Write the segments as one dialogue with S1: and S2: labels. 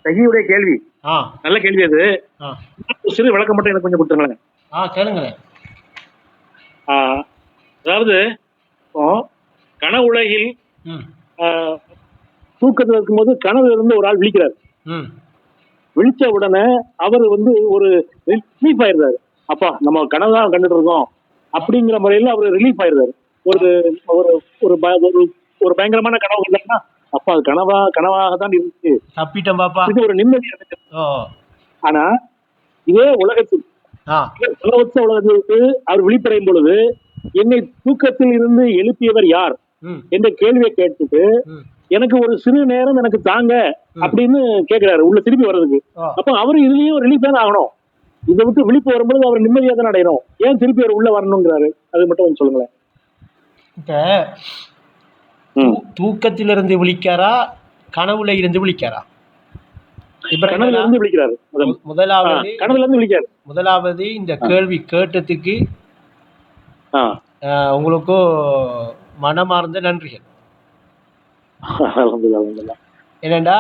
S1: சஹியுடைய கேள்வி. நல்ல கேள்வி அது. சிறு விளக்கம் மட்டும் எனக்கு கொஞ்சம் கொடுத்துருங்களேன்.
S2: கேளுங்களேன்.
S1: அதாவது கனவு உலகில் தூக்கத்தில் இருக்கும்போது கனவுல இருந்து ஒரு ஆள் விழிக்கிறார். விழிச்ச உடனே அவர் ஒரு ரிலீஃப் ஆயிருந்தாரு. அப்பா நம்ம கனவு தான் கண்டுட்டு இருக்கோம் அப்படிங்கிற முறையில அவர் ரிலீஃப் ஆயிருந்தாரு. ஒரு ஒரு ஒரு பயங்கரமான கனவு இல்லைன்னா அப்பா அது கனவாக தான் இருந்துச்சு,
S2: தப்பிட்டோம் பாப்பா,
S1: ஒரு நிம்மதி இருக்கு. ஆனா இதே உலகத்தில் உலகத்திற்கு அவர் விழிப்படையும் பொழுது என்னை தூக்கத்தில் இருந்து எழுப்பியவர் யார் என்ற கேள்வியை கேட்டுட்டு எனக்கு ஒரு சிறு நேரம் எனக்கு தாங்க அப்படின்னு கேட்கிறாரு உள்ள திருப்பி வர்றதுக்கு. அப்ப அவரு இதுலயும் ரிலீஃப் தான் ஆகணும். இதை விட்டு விழிப்பு வரும்போது அவர் நிம்மதியா தான் அடையணும். ஏன் திருப்பி அவர் உள்ள வரணுங்கிறாரு? அது மட்டும் சொல்லுங்களேன்.
S2: தூக்கத்திலிருந்து விழிக்காரா, கனவுல இருந்து விழிக்காரா?
S1: கனவுல இருந்து விழிக்கிறாரு.
S2: முதலாவது
S1: கனவுல இருந்து விழிக்காரு.
S2: முதலாவது இந்த கேள்வி கேட்டதுக்கு உங்களுக்கும் மனமார்ந்த நன்றிகள். ஏனண்டா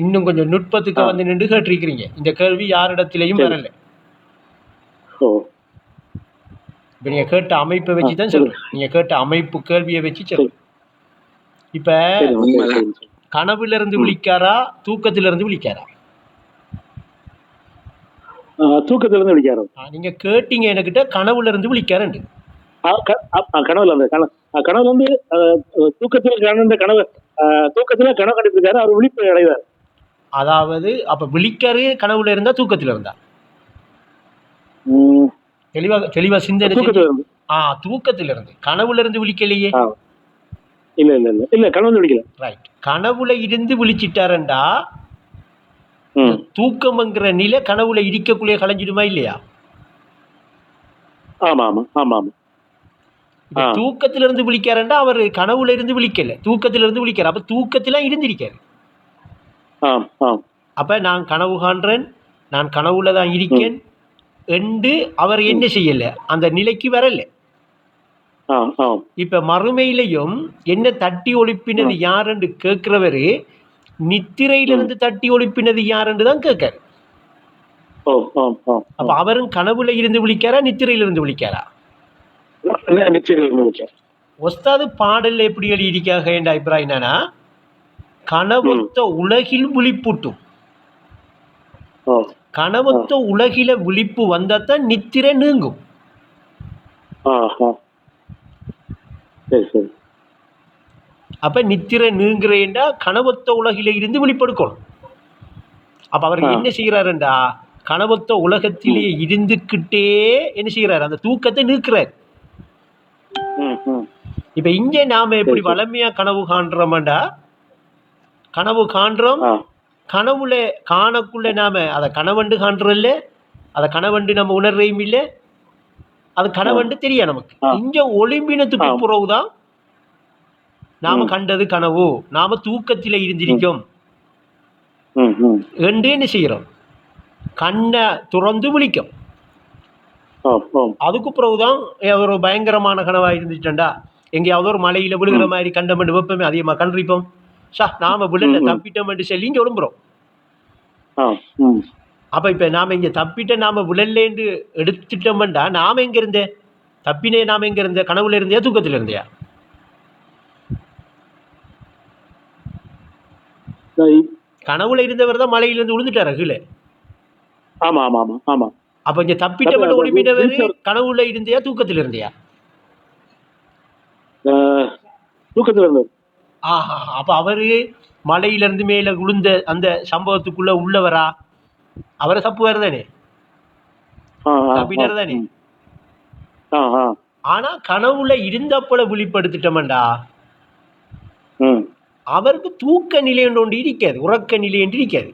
S2: இன்னும் கொஞ்சம் நுட்பத்துக்கு வந்து நின்று கேட்டிருக்கிறீங்க. இந்த கேள்வி யாரிடத்திலையும் வரல. இப்ப நீங்க கேட்ட அமைப்பை வச்சுதான் சொல்றேன். நீங்க கேட்ட அமைப்பு கேள்வியை வச்சு சொல்றேன். இப்ப கனவுல இருந்து விழிக்காரா, தூக்கத்தில இருந்து விழிக்காரா?
S1: தூக்கத்துல இருந்து விழிக்காரு.
S2: நீங்க கேட்டீங்க என்கிட்ட கனவுல இருந்து விழிக்காரு.
S1: கனவுல இருந்து தூக்கத்துல கனவு கண்டிருக்காரு. அவர் விழிப்பு அடைவார்.
S2: அதாவது அப்ப விழிக்காரு கனவுல இருந்தா தூக்கத்துல இருந்தா தெளிவா சிந்தனை. தூக்கத்துல இருந்து கனவுல இருந்து விழிக்கலையே.
S1: இல்ல கனவுல விழிக்கல.
S2: ரைட். கனவுல இருந்து விழிச்சிட்டாருண்டா தூக்கம்ங்கிற நிலை கனவுல இடிக்கக்குள்ளே கலைஞ்சிடுமா இல்லையா?
S1: ஆமா ஆமா ஆமா ஆமா.
S2: தூக்கத்தில இருந்து விழிக்காருண்டா அவர் கனவுல இருந்து விழிக்கல, தூக்கத்தில இருந்து விழிக்காரு. அப்ப தூக்கத்தில இருந்திருக்காரு. அப்ப நான் கனவு காண்றேன், நான் கனவுல தான் இருக்கேன் என்று அவர் என்ன செய்யல, அந்த நிலைக்கு வரல. இப்ப மறுமையிலையும் என்ன தட்டி ஒழிப்பினது யார் என்று கேட்கிறவரு நித்திரையிலிருந்து தட்டி ஒழிப்பினது யார் என்று தான் கேட்காரு. அப்ப அவரும் கனவுல இருந்து விழிக்காரா, நித்திரையிலிருந்து விழிக்காரா? ஒஸ்தாது பாடல் எப்படி எழுதியிருக்காங்க என்ற அபிப்பிராயம் என்னன்னா, கனவொத்த உலகில் விழிப்பூட்டும். கனவொத்த உலகில விழிப்பு வந்தாதான் நித்திரை நீங்கும். அப்ப நித்திரை நீங்குறேன்டா கனவொத்த உலகில இருந்து விழிப்படுக்கணும். அப்ப அவர் என்ன செய்யறாருண்டா, கனவொத்த உலகத்திலே இருந்துகிட்டே என்ன செய்யறாரு, அந்த தூக்கத்தை நீக்குறாரு. இப்ப இங்க நாம எப்படி வளமையா கனவு காண்றோம்டா, கனவு காண்றோம், கனவுல காணக்குள்ள நாம அதை கனவண்டு காண்றோம் இல்ல, அதை கனவண்டு நம்ம உணர்றையும் இல்ல, அது கனவண்டு தெரியா நமக்கு. இங்க ஒளிம்பினத்துக்கு புறவுதான் நாம கண்டது கனவு, நாம தூக்கத்தில இருந்திருக்கோம் என்று என்ன செய்யறோம், கண்ணை துறந்து விழிக்கும். அதுக்கு பிறகுதான் ஒரு பயங்கரமான கனவா இருந்துச்சுட்டா, எங்கேயாவது ஒரு மலையில விழுகிற மாதிரி கண்டமெண்டு வெப்பமே அதிகமா கண்டிருப்போம். நாம விழல தப்பிட்டோம் சொல்லி இங்க ஒழும்புறோம். அப்ப இப்ப நாம இங்க தப்பிட்ட நாம விழல்லேன்னு எடுத்துட்டோம்டா, நாம எங்க இருந்தே தப்பினே, நாம எங்க இருந்த, கனவுல இருந்தியா தூக்கத்துல இருந்தியா? கனவுல இருந்தவர் தான் மலையிலிருந்து விழுந்துட்டாரு கீழே.
S1: ஆமா ஆமா ஆமா ஆமா.
S2: அப்ப இங்க தப்பிட்டவன் ஒளிமிட்டவர் கனவுல இருந்தியா தூக்கத்துல இருந்தியா?
S1: தூக்கத்துல இருந்தார்.
S2: அப்ப அவரு மலையில இருந்து மேல விழுந்த அந்த சம்பவத்துக்குள்ள உள்ளவரா? அவரை தப்புவார் தானே, தப்பினர் தானே. ஆனா கனவுல இருந்தப்போல விழிப்படுத்திட்டோம்டா, அவருக்கு தூக்க நிலை ஒன்று இருக்காது, உறக்க நிலை என்று இருக்காது.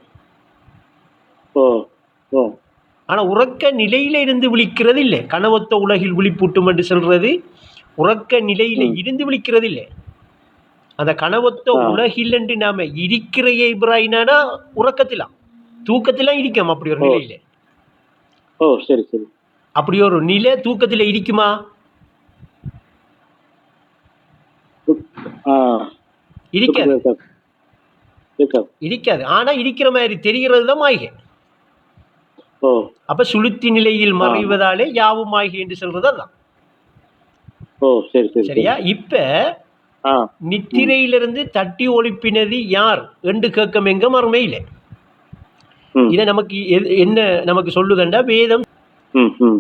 S2: ஆனா உறக்க நிலையில இருந்து விழிக்கிறது இல்லை. கனவொத்த உலகில் விழிப்பூட்டும் என்று சொல்றது உறக்க நிலையில இருந்து விழிக்கிறது இல்லை. அந்த கனவொத்த உலகில் என்று நாம இருக்கிறையே இப்ராஹிம்னா உறக்கத்திலாம் தூக்கத்திலாம் இருக்கோம். அப்படி ஒரு நிலையில
S1: சரி சரி,
S2: அப்படி ஒரு நிலை தூக்கத்தில இருக்குமா? இருக்காது. இருக்காது. ஆனா இருக்கிற மாதிரி தெரிகிறது தான் மாய்கை. அப்ப சுளுத்தி நிலையில் மறைவதாலே யாவும் மாய்கை என்று சொல்றது அதான். சரியா? இப்ப நித்திரையிலிருந்து தட்டி ஒழிப்பினது யார் என்று கேட்கும் எங்க மறுமையில இதை நமக்கு என்ன நமக்கு சொல்லுதண்டா வேதம்.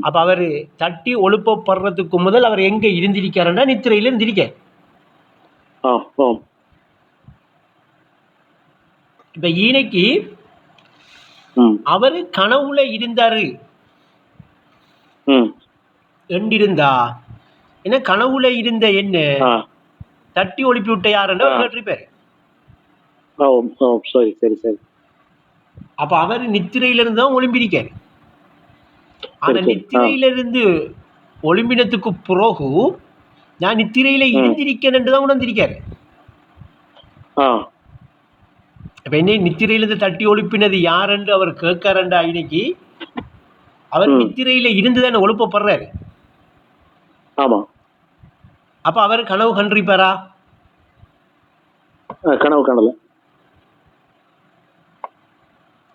S2: அப்ப அவரு தட்டி ஒழுப்பப்படுறதுக்கு முதல் அவர் எங்க இருந்திருக்காருன்னா நித்திரையில இருந்திருக்கார். இப்ப ஈனைக்கு அவரு கனவுல இருந்தாரு என்றிருந்தா என்ன கனவுல இருந்த என்ன தட்டி ஒழிப்பி விட்ட யாருன்னு கேட்டிருப்பாரு. அப்ப அவர் நித்திரையிலிருந்து தான் ஒளிம்பிருக்காரு. ஆனா நித்திரையிலிருந்து ஒளிம்பினத்துக்கு பிறகு நான் நித்திரையில இருந்திருக்கேன் என்றுதான் உணர்ந்திருக்காரு. இப்ப என்ன நித்திரையிலிருந்து தட்டி ஒழிப்பினது யார் என்று அவர் கேட்காரண்டா இன்னைக்கு அவர் நித்திரையில இருந்துதானே ஒழுப்பப்படுறாரு. அப்ப அவர் கனவு கண்டிருப்பாரா?
S1: கனவு காணல.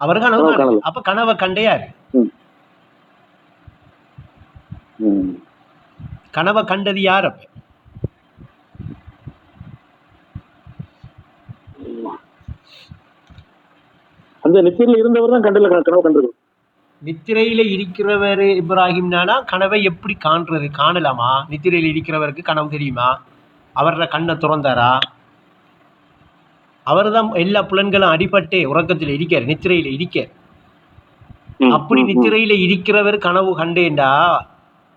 S2: அவர் கனவு காணல. அப்ப கனவை கண்டையாரு? கனவை கண்டது யார்? அப்ப
S1: அந்த நித்திரையில இருந்தவர் தான் கண்டல கனவு கண்டது.
S2: நித்திரையில இருக்கிறவர் இப்ராஹிம்னானா கனவை எப்படி காண்றது? காணலாமா? நித்திரையில இருக்கிறவருக்கு கனவு தெரியுமா? அவரோட கண்ணை திறந்தாரா? அவர் தான் எல்லா புலன்களும் அடிபட்டு உறக்கத்தில் இருக்கார், நித்திரையில இருக்கார். அப்படி நித்திரையில இருக்கிறவர் கனவு கண்டேண்டா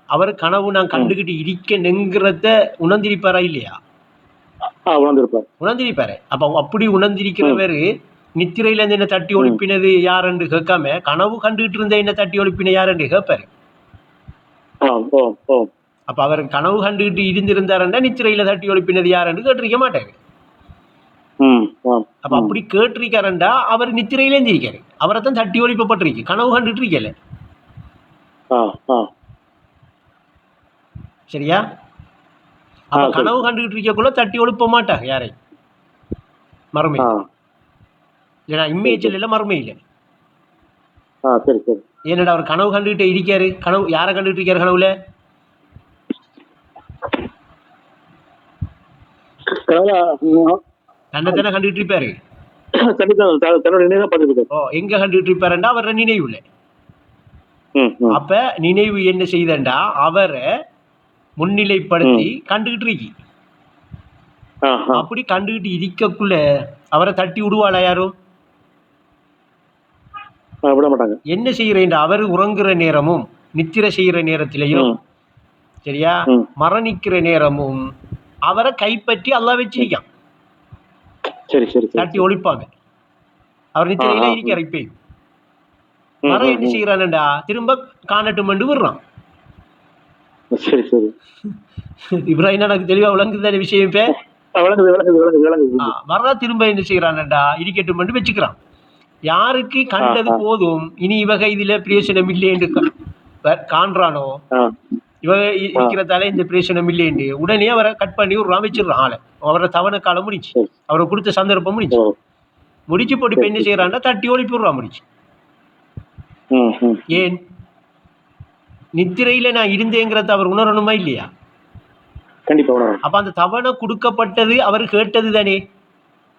S2: அவர் கனவு நான் கண்டுகிட்டு இருக்கேன்ங்கிறத உணர்ந்திருப்பாரா இல்லையா? உணர்ந்திருப்பாரு. அப்ப அப்படி உணர்ந்திருக்கிறவர் நித்திரையில இருந்து என்ன தட்டி ஒழிப்பினது யார் என்று கேட்காம கனவு கண்டுகிட்டு இருந்த என்ன தட்டி ஒழிப்பின யார் என்று கேட்பாரு. அப்ப அவர் கனவு கண்டுகிட்டு இருந்திருந்தாருன்னா நித்திரையில தட்டி ஒழிப்பினது யார் என்று கேட்டிருக்க மாட்டாரு. அப்ப அப்படி கேட்டிருக்காருண்டா அவர் நித்திரையில இருந்திருக்காரு. அவரை தான் தட்டி ஒழிப்பப்பட்டிருக்கு, கனவு கண்டுட்டு இருக்கல. சரியா? அப்ப கனவு கண்டுகிட்டு இருக்கக்குள்ள தட்டி ஒழுப்ப மாட்டாங்க யாரை மறுமை. இல்லைனா இம்மேஜில் இல்ல மறுமை இல்லை. ஏன்னடா அவர் கனவு கண்டுகிட்டே இருக்காரு. கனவு யாரை கண்டுகிட்டு இருக்காரு? கனவுல தன்னைத்தானே கண்டுகிட்டு இருப்பாரு. எங்க கண்டுகிட்டு இருப்பாருண்டா அவர நினைவுல. அப்ப நினைவு என்ன செய்தண்டா அவரை முன்னிலைப்படுத்தி கண்டுகிட்டு இருக்கி. அப்படி கண்டுகிட்டு இருக்கக்குள்ள அவரை தட்டி விடுவாளா யாரும்? என்ன செய்யறேன்? அவர் உறங்குற நேரமும் நித்திரை செய்யற நேரத்திலையும் சரியா மரணிக்கிற நேரமும் அவரை கைப்பற்றி அல்லாஹ் வச்சிருக்கான். தட்டி ஒழிப்பாங்க. அவர் நித்திரையில இருக்கார். இப்ப மரம் என்ன செய்யறான்டா திரும்ப காணட்டும் என்று விடுறான். இப்ராஹிம் எனக்கு தெளிவா விளங்குதான விஷயம். இப்ப மரா திரும்ப என்ன செய்யறான்டா இருக்கட்டும் என்று வச்சுக்கிறான். யாருக்கு கண்டது போதும் இனி இவக இதுல பிரயோசனம் இல்லை என்று காண்றானோ இவக இருக்கிறதால இந்த பிரயோசனம் இல்லை என்று உடனே அவரை கட் பண்ணி ஒரு வச்சிடறான். ஆளை அவரை தவணை காலம் முடிச்சு அவரை கொடுத்த சந்தர்ப்பம் முடிச்சு போட்டு இப்ப என்ன செய்யறான்டா தட்டி ஓடி போடுறான் முடிச்சு. ஏன் நித்திரையில நான் இருந்தேங்கிறத அவர் உணரணுமா இல்லையா? அப்ப அந்த தவணை கொடுக்கப்பட்டது அவர் கேட்டது தானே.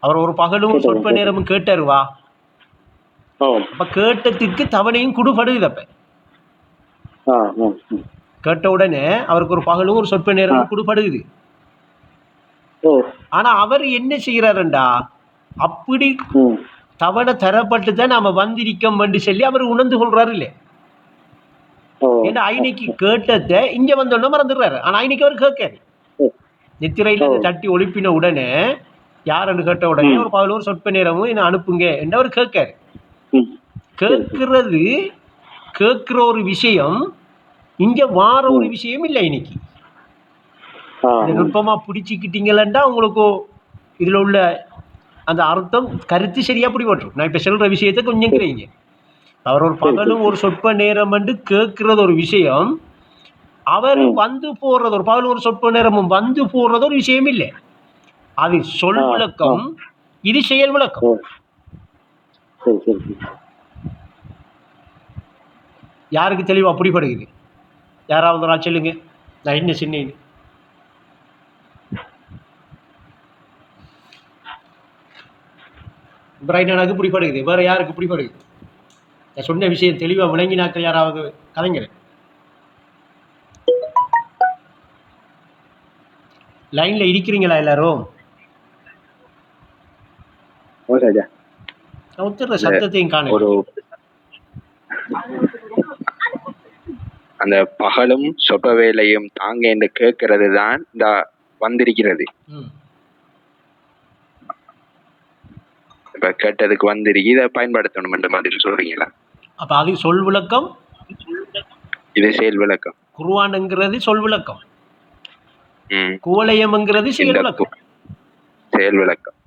S2: அவர் ஒரு பகலும் சொற்ப நேரமும் கேட்டாருவா. அப்ப கேட்டதுக்கு தவணையும் கொடுபடுது. அப்ப கேட்ட உடனே அவருக்கு ஒரு பகலும் ஒரு சொற்ப நேரமும் கொடுபடுது. ஆனா அவர் என்ன செய்யறாருண்டா அப்படி தவணை தரப்பட்டுதான் நாம வந்திருக்கோம் என்று சொல்லி அவர் உணர்ந்து கொள்றாரு இல்ல. ஏன்னா ஐனைக்கு கேட்டதை இங்க வந்தோடனே மறந்துடுறாரு. ஆனா ஐனைக்கு அவர் கேட்காரு. நித்திரையில தட்டி ஒழிப்பின உடனே யாருன்னு கேட்ட உடனே ஒரு பகல் ஒரு சொற்ப நேரமும் என்ன அனுப்புங்க என்று அவர் கேட்காரு. கேட்கிற ஒரு விஷயம் இங்க வார ஒரு விஷயம் இல்லை. இன்னைக்கு நுட்பமா பிடிச்சிக்கிட்டீங்களா உங்களுக்கு இதுல உள்ள அந்த அர்த்தம் கருத்து சரியா பிடிபட்டுரும். நான் இப்ப சொல்ற விஷயத்தை கொஞ்சம் கிடைங்க. அவர் ஒரு பகலும் ஒரு சொற்ப நேரம் என்று கேட்கிறது ஒரு விஷயம். அவர் வந்து போறது ஒரு பகலும் ஒரு சொற்ப நேரமும் வந்து போறது ஒரு விஷயம் இல்லை. அது சொல் விளக்கம், இது செயல் விளக்கம்.
S1: சரி சரி.
S2: யாருக்கு தெளிவா புரிபடுகிறது? யாராவது ஒரு ஆள் சொல்லுங்க. நான் என்ன சொன்னேன்? பிரைனாக்கு புரிபடுகிறது. வேற யாருக்கு புரிபடுகிறது? நான் சொன்ன விஷயம் தெளிவா விளங்கினாக்கள் யாராவது கலைஞர் லைன்ல இருக்கிறீங்களா எல்லாரும்? உத்தர சத்தத்தையும் காண
S3: ஒரு அந்த பகலும் சொப்ப வேலையும் தாங்க என்று கேட்கறது தான் இந்த வந்திருக்கிறது. இப்ப கேட்டதுக்கு வந்திருக்கு, இதை பயன்படுத்தணும் என்று மாதிரி சொல்றீங்களா?
S2: அப்ப அது சொல் விளக்கம்,
S3: இது செயல் விளக்கம்.
S2: குர்ஆன்ங்கிறது சொல் விளக்கம், குவலயம்ங்கிறது செயல் விளக்கம்.
S3: செயல் விளக்கம்.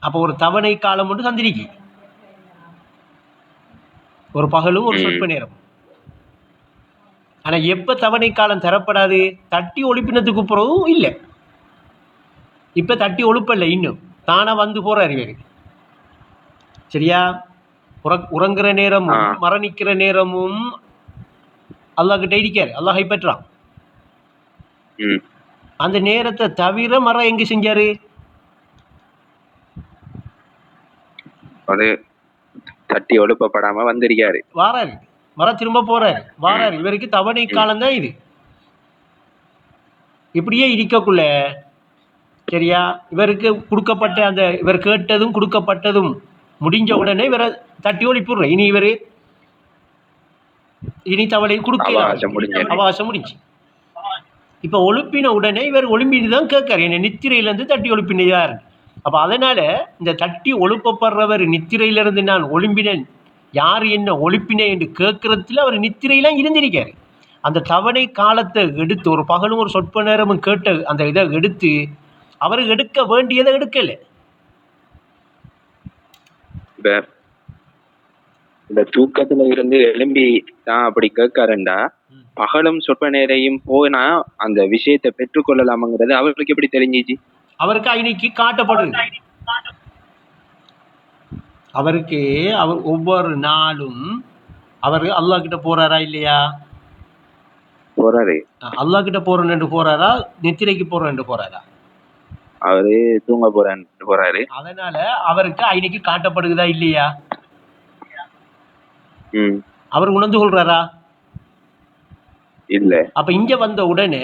S2: அப்ப ஒரு தவணை காலம் ஒன்று தந்திரிக்கு, ஒரு பகலும் ஒரு சொற்ப நேரம். ஆனா எப்ப தவணை காலம் தரப்படாது? தட்டி ஒழிப்பினத்துக்கு பிறகும் இல்லை. இப்ப தட்டி ஒழுப்பல்ல, இன்னும் தானா வந்து போறாரு இவரு. சரியா? உறங்குற நேரமும் மரணிக்கிற நேரமும் அல்லாஹ் கிட்ட இருக்காரு, அல்லாஹை பெற்றான். அந்த நேரத்தை தவிர மர எங்க செஞ்சாரு?
S3: அது தட்டி ஒழுப்பப்படாம வந்திருக்காரு,
S2: வாராரு, மர திரும்ப போறாரு, வாராரு. இவருக்கு தவணை காலம் தான் இது. இப்படியே இருக்கக்குள்ள சரியா, இவருக்கு கொடுக்கப்பட்ட அந்த இவர் கேட்டதும் கொடுக்கப்பட்டதும் முடிஞ்ச உடனே இவரை தட்டி ஒழிப்புடுற. இனி தவளை கொடுக்க அவகாசம் முடிஞ்சு. இப்ப ஒழுப்பின உடனே இவர் ஒழும்பிட்டு தான் கேட்காரு, என்ன நித்திரையிலிருந்து தட்டி ஒழுப்பினார். அப்ப அதனால இந்த தட்டி ஒழுப்பப்படுறவர் நித்திரையிலிருந்து நான் ஒழும்பினேன், யார் என்ன ஒழுப்பினேன் என்று கேட்கறதுல அவர் நித்திரையெல்லாம் இருந்திருக்காரு. அந்த தவணை காலத்தை எடுத்து ஒரு பகலும் ஒரு சொற்ப நேரமும் கேட்ட அந்த இதை எடுத்து அவர் எடுக்க வேண்டியதை எடுக்கல.
S3: இந்த தூக்கத்துல இருந்து எழும்பி தான் அப்படி கேட்காருண்டா, பகலும் சொற்ப நேரையும் போனா அந்த விஷயத்தை பெற்றுக்கொள்ளலாம்ங்கிறது அவருக்கு எப்படி தெரிஞ்சிச்சு?
S2: அவருக்கு இன்னைக்கு காட்டப்படுது. அவருக்கு அவர் ஒவ்வொரு நாளும் அவர் அல்லாஹ் கிட்ட போறாரா இல்லையா?
S3: போறாரு.
S2: அல்லாஹ் கிட்ட போறேன்னு போறாரா, நித்திரைக்கு போறேன்னு போறாரா?
S3: அவரு தூங்க போறேன்னு போறாரு.
S2: அதனால அவருக்கு இன்னைக்கு காட்டப்படுதா இல்லையா? அவர் உணர்ந்து கொள்றாரா?
S3: இல்ல.
S2: அப்ப இங்க வந்த உடனே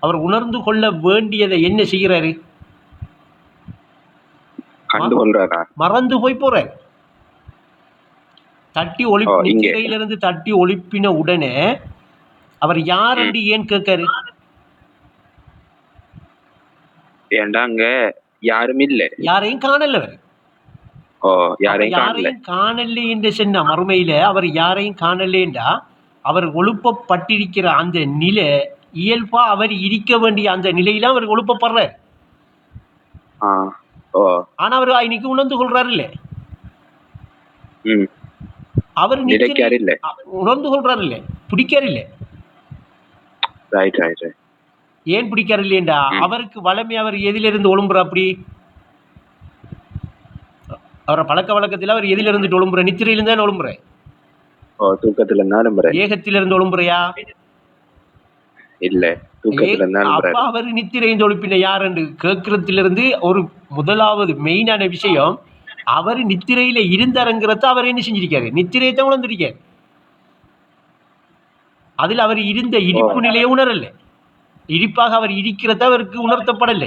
S2: அவர் உணர்ந்து கொள்ள வேண்டியதை என்ன செய்யறாரு? மறந்து போய் போறாரு. தட்டி ஒழிப்பு நித்திரையிலிருந்து தட்டி ஒழிப்பின உடனே அவர் யார் என்று ஏன் கேட்காரு?
S3: ஏண்டாங்க யாரும் இல்ல,
S2: யாரையும் காணல. யாரையும் காணல என்று சொன்ன மறுமையில அவர் யாரையும் காணலேண்டா அவர் ஒழுப்பப்பட்டிருக்கிற அந்த நிலை இயல்பா அவர் இருக்க வேண்டிய அந்த நிலையில அவர் ஒழுப்பப்படுறார். ஆனா அவர் இன்னைக்கு உணர்ந்து கொள்றாரு இல்ல, அவர் உணர்ந்து கொள்றாரு இல்ல, பிடிக்காரு இல்ல. ஏன் பிடிக்காரு இல்லையண்டா அவருக்கு வளமை அவர் எதிலிருந்து ஒழும்புற? அப்படி அவரை பழக்க வழக்கத்தில் அவர் எதில இருந்து ஒழும்புற? நித்திரையிலிருந்து தான் ஒழும்புற, ஏகத்திலிருந்து ஒழும்புறையா?
S3: இல்ல,
S2: அப்ப அவர் நித்திரையின் ஒழுப்பின யார் என்று கேட்கறதிலிருந்து ஒரு முதலாவது மெயினான விஷயம், அவர் நித்திரையில இருந்தாருங்கிறத அவர் என்ன செஞ்சிருக்காரு? நித்திரையை தான் உணர்ந்திருக்காரு. அதில் அவர் இருந்த இடிப்பு நிலையை உணரல, இடிப்பாக அவர் இருக்கிறத அவருக்கு உணர்த்தப்படல.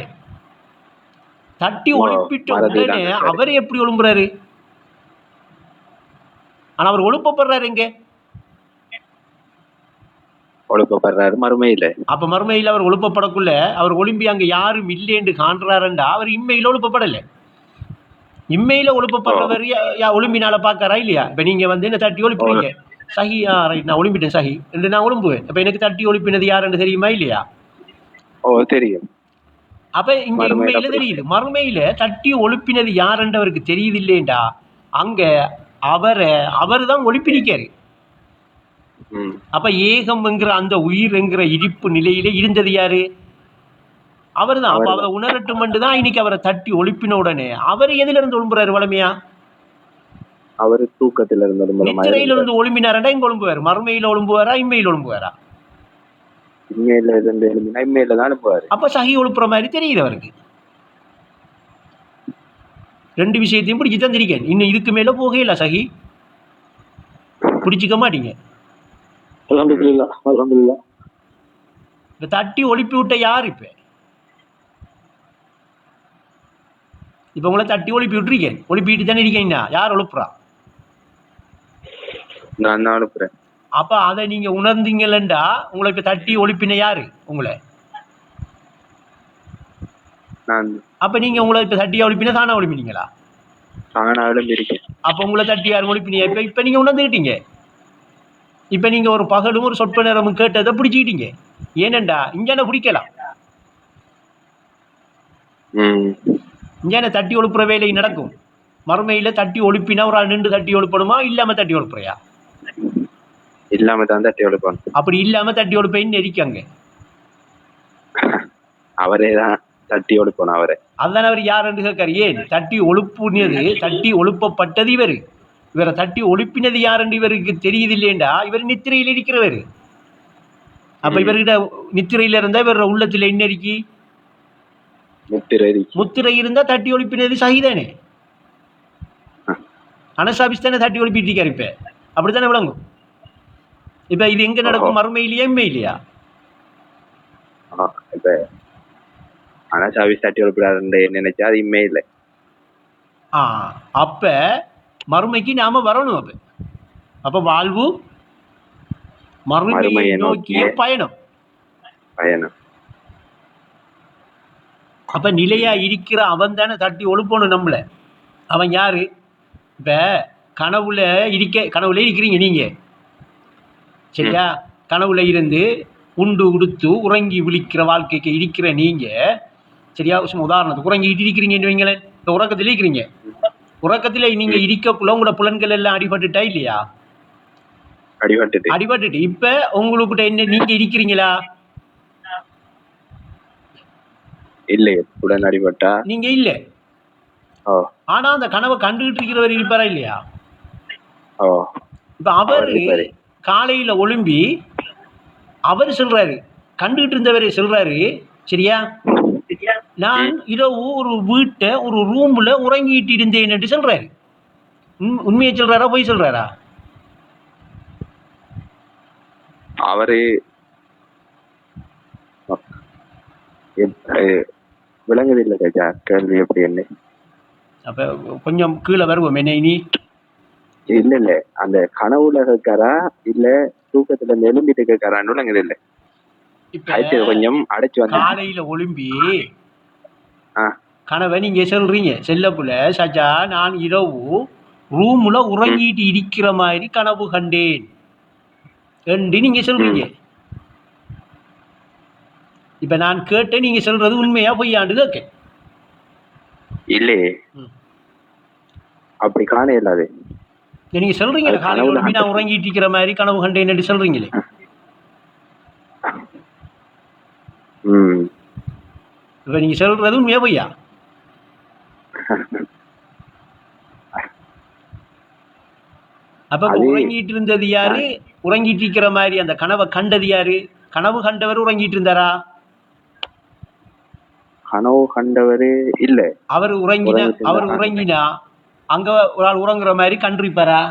S2: தட்டி ஒழுப்பிட்ட உடனே அவர் எப்படி ஒழும்புறாரு? ஆனா அவர் ஒழுப்பப்படுறாரு எங்க?
S3: ஒழுப்பப்படுறாரு மறுமையில.
S2: அப்ப மறுமையில அவர் ஒழுப்பப்படக்குள்ள அவர் ஒழும்பி அங்க யாரும் இல்லை என்று காண்றாருண்டா அவர் இம்மையில ஒழுப்பப்படல. இம்மையில ஒழுப்பப்படுறவர் ஒழும்பினால பாக்காரா இல்லையா? இப்ப நீங்க வந்து என்ன தட்டி ஒழுப்புறீங்க, சஹி ரைட், நான் ஒழும்பிட்டேன் சஹி என்று நான் ஒழும்புவேன். அப்ப எனக்கு தட்டி ஒழுப்பினது யாருன்னு தெரியுமா இல்லையா?
S3: தெரியும்.
S2: அப்ப இங்க இம்மையில தெரியுது, மறுமையில தட்டி ஒழுப்பினது யாருன்னு அவருக்கு தெரியுது இல்லையண்டா அங்க அவர் தான் ஒழுப்பிருக்காரு. அப்ப ஏகம் என்கிற அந்த உயிர் என்கிற இடிப்பு நிலையில இருந்தது யாரு? அவர் தான். அப்ப அவரை உணரட்டும் தான் இன்னைக்கு அவரை தட்டி ஒழுப்பின உடனே அவர் எதிலிருந்து ஒழும்புறாரு? வளமையா
S3: அவரு தூக்கத்துல இருந்தது
S2: நித்திரையில இருந்து ஒழும்பினாரா எங்க ஒழும்புவாரு? மறுமையில ஒழும்புவாரா இம்மையில ஒழும்புவாரா?
S3: இம்மையில இருந்து எழுப்பினா இம்மையில தான் அனுப்புவாரு.
S2: அப்ப சஹி ஒழுப்புற மாதிரி தெரியுது அவருக்கு. ரெண்டு விஷயத்தையும் பிடிச்சி தந்திருக்கேன். இன்னும் இதுக்கு மேல போகல சஹி, பிடிச்சிக்க மாட்டீங்க. இந்த தட்டி ஒழிப்பி விட்ட யார்? இப்ப உங்களை தட்டி ஒழிப்பி விட்டுருக்கேன். ஒழிப்பிட்டு தானே இருக்கீங்க. யார் ஒழுப்புறா?
S3: நான் தான் அனுப்புறேன்.
S2: அப்ப அதை நீங்க உணர்ந்தீங்களா? உங்களை இப்ப தட்டி ஒழிப்பின யாரு உங்களை? அப்ப நீங்க உங்களை இப்ப தட்டியா ஒழிப்பினா தானே ஒழிப்பினீங்களா? அப்ப உங்களை தட்டி யார் ஒழிப்பினீங்க? இப்ப நீங்க உணர்ந்துக்கிட்டீங்க. இப்ப நீங்க ஒரு பகலும் ஒரு சொற்ப நேரமும் கேட்டதை பிடிச்சிக்கிட்டீங்க. ஏனண்டா இங்கே பிடிக்கலாம். இங்கே தட்டி ஒழுப்புற வேலை நடக்கும். மறுமையில தட்டி ஒழுப்பினா ஒரு ஆள் நின்று தட்டி ஒழுப்பணுமா, இல்லாம தட்டி ஒழுப்புறையா?
S3: இல்லாம தான் தட்டி ஒழுப்பணும்.
S2: அப்படி இல்லாம தட்டி ஒழுப்பேன்னு இருக்காங்க.
S3: அவரே தான் தட்டி ஒழுப்பணும். அவரே
S2: அதான் அவர் யார் என்று கேட்காரு. ஏன் தட்டி ஒழுப்புனது, தட்டி ஒழுப்பப்பட்டது இவரு. இவரை தட்டி ஒழுப்பினது யார் என்று இவருக்கு தெரியுது இல்லையண்டா. இவர் நித்திரையில் இருக்கிறவர். அப்ப இவர்கிட்ட நித்திரையில இருந்தா இவர உள்ளத்துல என்ன இருக்கு? முத்திரை இருந்தா தட்டி ஒழிப்பினது சகிதானே. அனசாபிஸ் தானே தட்டி ஒழிப்பிட்டு இருக்காரு. இப்ப அப்படித்தானே விளங்கும். இப்ப இது எங்க நடக்கும்? மறுமையிலேயே இம்மை இல்லையா?
S3: இப்ப அனசாபிஸ் தட்டி ஒழிப்பிடாது நினைச்சா அது இம்மை இல்லை.
S2: அப்ப மறுமைக்கு நாம வரணும். அப்ப வாழ்வு மறுமையை நோக்கிய பயணம். அப்ப நிலையா இருக்கிற அவன் தானே தட்டி ஒழுப்பணும் நம்மள. அவன் யாரு? இப்ப கனவுல இருக்கிறீங்க நீங்க, சரியா? கனவுல இருந்து உண்டு உடுத்து உறங்கி விழிக்கிற வாழ்க்கைக்கு இருக்கிற நீங்க, சரியா? உதாரணத்துக்கு உறங்கிட்டு இருக்கிறீங்கன்னு வைங்களேன். இந்த உறக்கத்துல இருக்கிறீங்க. உறக்கத்துல நீங்க இருக்கக்குள்ள உங்களோட புலன்கள் எல்லாம் அடிபட்டுட்டா இல்லையா? அடிபட்டுட்டு இப்ப உங்களுக்கிட்ட என்ன, நீங்க இருக்கிறீங்களா?
S3: இல்ல. உடன் அடிபட்டா
S2: நீங்க இல்ல. ஆனா அந்த கனவை கண்டுகிட்டு இருக்கிறவர் இருப்பாரா இல்லையா? இப்ப அவரு காலையில ஒழும்பி அவர் சொல்றாரு, கண்டுகிட்டு இருந்தவர் சொல்றாரு, சரியா? நான் இரவு ஒரு வீட்டை ஒரு ரூம்ல உறங்கிட்டு இருந்தேன் என்று சொல்றாரு. உண்மையை சொல்றாரா போய் சொல்றாரா?
S3: அவரு விளங்குதில்லை கேட்டா கேள்வி எப்படி என்ன?
S2: அப்ப கொஞ்சம் கீழே வருவோம். என்ன இனி?
S3: இல்ல அந்த கனவுல கேட்காரா இல்ல தூக்கத்துல எழும்பிட்டு கேட்காரான்னு விளங்குதில்லை. கொஞ்சம் அடைச்சு வந்து
S2: காலையில ஒழும்பி கனவை நீங்க சொல்றீங்க, செல்லப்புல சஜா நான் இரவு ரூம்ல உறங்கிட்டு இருக்கிற மாதிரி கனவு கண்டேன் என்று நீங்க சொல்றீங்க. இப்ப நான் கேட்டேன், நீங்க சொல்றது உண்மையா பொய்யாண்டு கேட்க
S3: இல்லையே. அப்படி காண இல்லாது
S2: நீங்க சொல்றீங்க. காலையில நான் உறங்கிட்டு இருக்கிற மாதிரி கனவு கண்டேன் என்று சொல்றீங்களே. இப்ப நீங்க சொல்றது உண்மையா பொய்யா? அப்ப உறங்கிட்டு இருந்தது யாரு? உறங்கிட்டு இருக்கிற மாதிரி அந்த கனவை கண்டது யாரு? கனவு கண்டவர் உறங்கிட்டு இருந்தாரா?
S3: கனவு கண்டவரு இல்ல.
S2: அவர் உறங்கினா அங்க ஒரு ஆள் உறங்குற மாதிரி கண்டிருப்பாரா?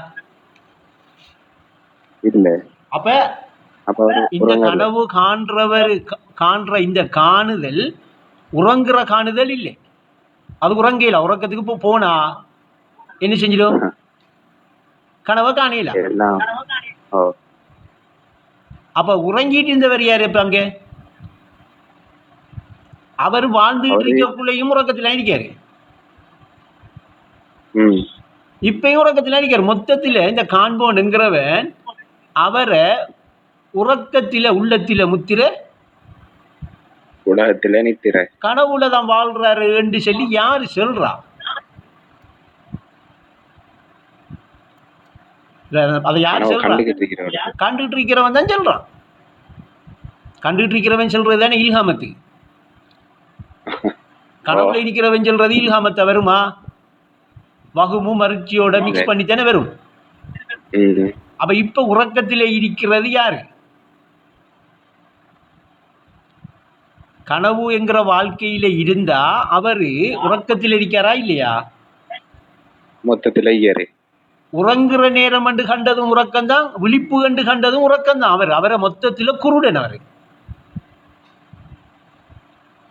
S3: இல்ல.
S2: அப்ப இந்த கனவு காண்ற இந்த காணுதல் உறங்குற காணுதல் இல்லை. அது உறங்கல. உறக்கத்துக்கு போனா என்ன செஞ்சிடும்? கனவை காணல. அப்ப உறங்கிட்டு இருந்தவர் யாரு? இப்ப அங்க அவர் வாழ்ந்துட்டு இருக்கக்குள்ளையும் உறக்கத்துல இருக்காரு, இப்பயும் உறக்கத்துல இருக்காரு. மொத்தத்துல இந்த காண்போன் என்கிறவன் அவரை உறக்கத்தில உள்ளத்தில முத்திர
S3: உலகத்தில நித்திர
S2: கனவுலதான் வாழ்றாரு என்று சொல்லி யாரு சொல்றா? அதை யாரு சொல்றா? கண்டுகிட்டு இருக்கிறவன் தான் சொல்றான். கண்டுகிட்டு இருக்கிறவன் சொல்றது தானே இல்ஹாமத்து. கனவுல இருக்கிறவன் சொல்றது இல்ஹாமத்தை வருமா? வகுமும் மருட்சியோட மிக்ஸ் பண்ணி தானே வரும். அப்ப இப்ப உறக்கத்திலே இருக்கிறது யாரு? கனவு என்கிற வாழ்க்கையில இருந்தா அவரு உறக்கத்தில் இருக்காரா இல்லையா?
S3: மொத்தத்துல
S2: உறங்குற நேரம் கண்டு கண்டதும் உறக்கம்தான், விழிப்பு கண்டு கண்டதும் உறக்கம்தான். அவரை மொத்தத்துல குருடன்.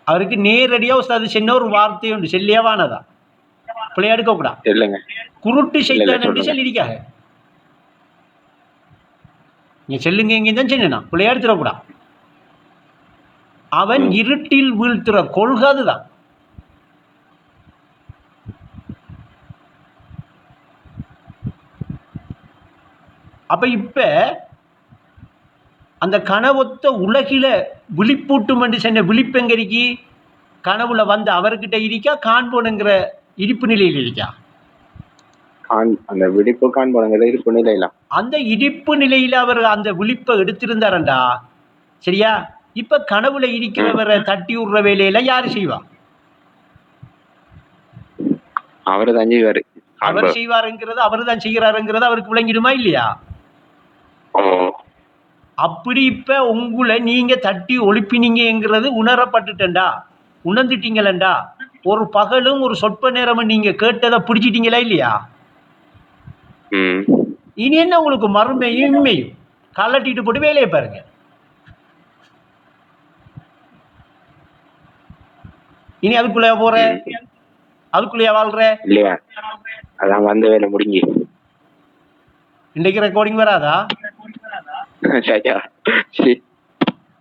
S2: அவருக்கு நேரடியா அது சின்ன ஒரு வார்த்தை உண்டு, செல்லியவானதா பிள்ளையாடுக்க கூடாது. குருட்டு சைத்தான் என்று சொல்லியிருக்காங்க. நீ செல்லுங்க எங்கேயும் சொன்னா பிள்ளையாடு தரக்கூடாது. அவன் இருட்டில் வீழ்த்துற கொள்கை அதுதான். அப்ப இப்ப அந்த கனவொத்த உலகில விழிப்பூட்டும் என்று சொன்ன விழிப்பெங்கரிக்கு கனவுல வந்து அவர்கிட்ட இருக்கா, காண்போனுங்கிற இருப்பு நிலையில் இருக்கா?
S3: அந்த விழிப்பு காண்போனுங்கிற இருப்பு நிலையில,
S2: அந்த இருப்பு நிலையில அவர் அந்த விழிப்பை எடுத்திருந்தாரண்டா சரியா. இப்ப கனவுல இருக்கிறவரை தட்டி விடுற வேலையில யாரு செய்வா?
S3: அவரு தான் செய்வாரு.
S2: அவர் செய்வாருங்கிறது, அவரு தான் செய்கிறாருங்கிறது அவருக்கு விளங்கிடுமா இல்லையா? அப்படி இப்ப உங்களை நீங்க தட்டி ஒழிப்பினீங்கிறது உணரப்பட்டுட்டா, உணர்ந்துட்டீங்களா? ஒரு பகலும் ஒரு சொற்ப நேரமும் நீங்க கேட்டதை பிடிச்சிட்டீங்களா இல்லையா? இனி என்ன உங்களுக்கு மறுமையும் இம்மையும் கலட்டிட்டு போட்டு வேலையை பாருங்க. இனி அதுக்குள்ள போற, அதுக்குள்ளேயே வாழ்ற
S3: இல்லையா? அதான் வந்த வேலை முடிஞ்சு
S2: இன்னைக்கு ரெக்கார்டிங் வராதா?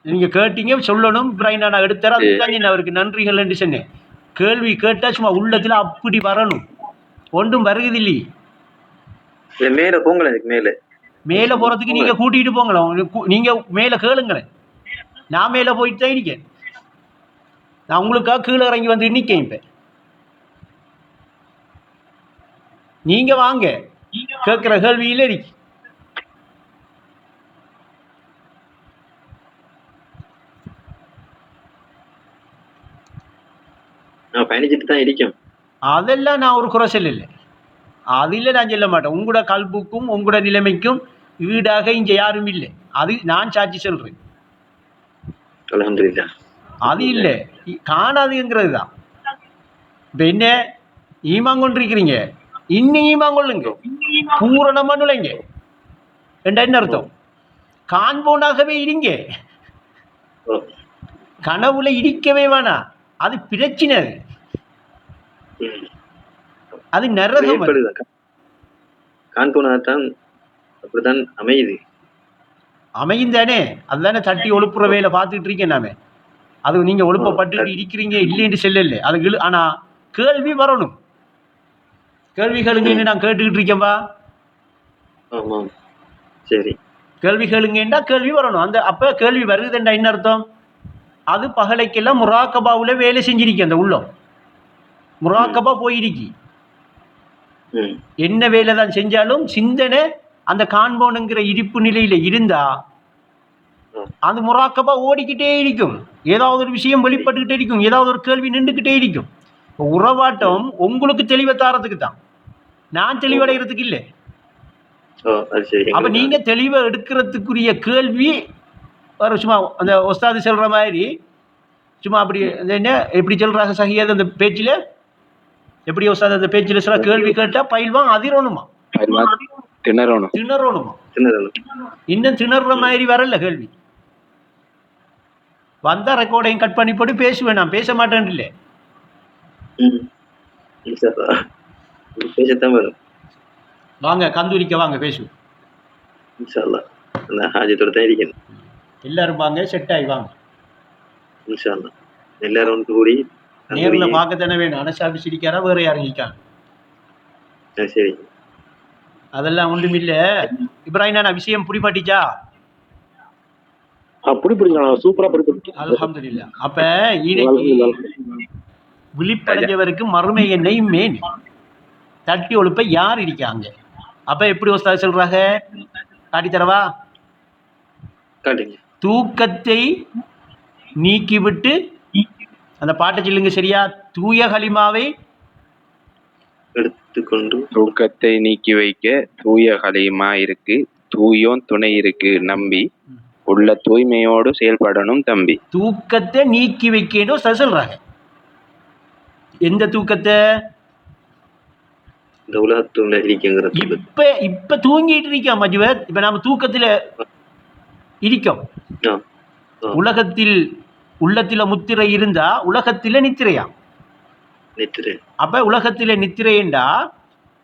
S2: நீங்க கேட்டீங்க சொல்லணும். நான் எடுத்தார அதுதான் அவருக்கு நன்றிகள் என்று சொன்னேன். கேள்வி கேட்டா சும்மா உள்ளத்துல அப்படி வரணும். ஒன்றும் வருகுது இல்லையே.
S3: மேல போங்களேன்,
S2: மேல போறதுக்கு நீங்க கூட்டிட்டு போங்களேன். நீங்க மேல கேளுங்களேன். நான் மேல போயிட்டு தான் இருக்கேன். நான் உங்களுக்காக கீழே இறங்கி வந்து நிற்கேன். இப்ப நீங்க வாங்க, கேட்கிற கேள்வியில இருக்கு.
S3: பயணிச்சுட்டு தான் இருக்கேன்.
S2: அதெல்லாம் நான் ஒரு குறைச்சல் இல்லை, அதில் நான் சொல்ல மாட்டேன். உங்களோட கல்புக்கும் உங்களோட நிலைமைக்கும் ஈடாக இங்க யாரும் இல்லை. அது நான் சாட்சி சொல்றேன். அது இல்லை, காணாதுங்கிறது தான். இப்ப என்ன ஈமாங்கொண்டிருக்கிறீங்க, இன்னும் ஈமாங்கொள்ளுங்க, பூரணமா நுழைங்க. என்ன அர்த்தம்? காண்போனாகவே இருங்க, கனவுல இடிக்கவே வேணாம். அது பிரச்சனை, அது நரகம்.
S3: காண்போனாதான் அப்படித்தான் அமையுது,
S2: அமையும் தானே. அதுதானே தட்டி ஒழுப்புற வேலை பார்த்துட்டு இருக்கேன் நாம. அது நீங்க ஒழுப்பப்பட்டு இருக்கிறீங்க இல்லைன்னு செல்லல. அது ஆனா கேள்வி வரணும். கேள்விகளுங்க நான் கேட்டுக்கிட்டு இருக்கேன்பா.
S3: சரி,
S2: கேள்விகளுங்கண்டா கேள்வி வரணும். அந்த அப்ப கேள்வி வருதுண்டா என்ன அர்த்தம்? அது பகலைக்கெல்லாம் முராக்கபாவுல வேலை செஞ்சிருக்கு. அந்த உள்ளம் முராக்கபா போயிருக்கு. என்ன வேலை தான் செஞ்சாலும் சிந்தனை அந்த காண்போனுங்கிற இருப்பு நிலையில இருந்தா அந்த முராக்கபா ஓடிக்கிட்டே இருக்கும். ஏதாவது ஒரு விஷயம் வெளிப்பட்டுக்கிட்டே இருக்கும், ஏதாவது ஒரு கேள்வி நின்றுக்கிட்டே இருக்கும். உறவாட்டம் உங்களுக்கு தெளிவை தாரத்துக்கு தான், நான் தெளிவடைகிறதுக்கு இல்லை. அப்ப நீங்க தெளிவை எடுக்கிறதுக்குரிய கேள்வி சும்மா அந்த ஒஸ்தாது சொல்ற மாதிரி சும்மா அப்படி என்ன எப்படி சொல்றாங்க சஹியத் அந்த பேச்சில், எப்படி ஒஸ்தாது அந்த பேச்சில் சொல்ல கேள்வி கேட்டா பயில்வான் அதிரணுமா, திணறணுமா. இன்னும் திணற மாதிரி வரல கேள்வி. வந்தா ரெக்கார்டையும் கட் பண்ணி போட்டு பேசுவேன். நான் பேச மாட்டேன் இல்லை, வாங்க கந்தூரிக்க வாங்க பேசுவோம். எல்லாரும் வாங்க, செட் ஆகி வாங்க.
S3: எல்லாரும் கூடி
S2: நேரில் பார்க்கத்தானே வேணும். அனசாபி சிரிக்காரா வேற யாரும் இருக்காங்க?
S3: சரி,
S2: அதெல்லாம் ஒன்றும் இல்லை. இப்ராஹிம் நான் விஷயம் புரிமாட்டிச்சா?
S1: சூப்பரா
S2: அல்ஹம்துலில்லாஹ். அப்ப இன்னைக்கு விழிப்படைஞ்சவருக்கு மறுமை எண்ணெய் மேன் தட்டி ஒழுப்ப யார் இருக்காங்க? அப்ப எப்படி ஒஸ்தாது சொல்றாங்க, காட்டித்தரவா? தூக்கத்தை நீக்கிவிட்டு அந்த பாட்டை சொல்லுங்க சரியா. தூய கலிமாவை
S3: தூக்கத்தை நீக்கி வைக்க தூய கலிமா இருக்கு, தூயோன் துணை இருக்கு நம்பி, உள்ள தூய்மையோடு செயல்படணும் தம்பி.
S2: தூக்கத்தை நீக்கி வைக்கணும் சொல்றாங்க. எந்த தூக்கத்தை?
S4: இந்த உலகத்துல
S2: இப்ப தூங்கிட்டு இருக்கோம் மஜ்வத். இப்ப நாம தூக்கத்துல இருக்கோம். உலகத்தில் உள்ளத்தில முத்திரை இருந்தா உலகத்தில நித்திரையா? அப்ப உலகத்தில நித்திரைண்டா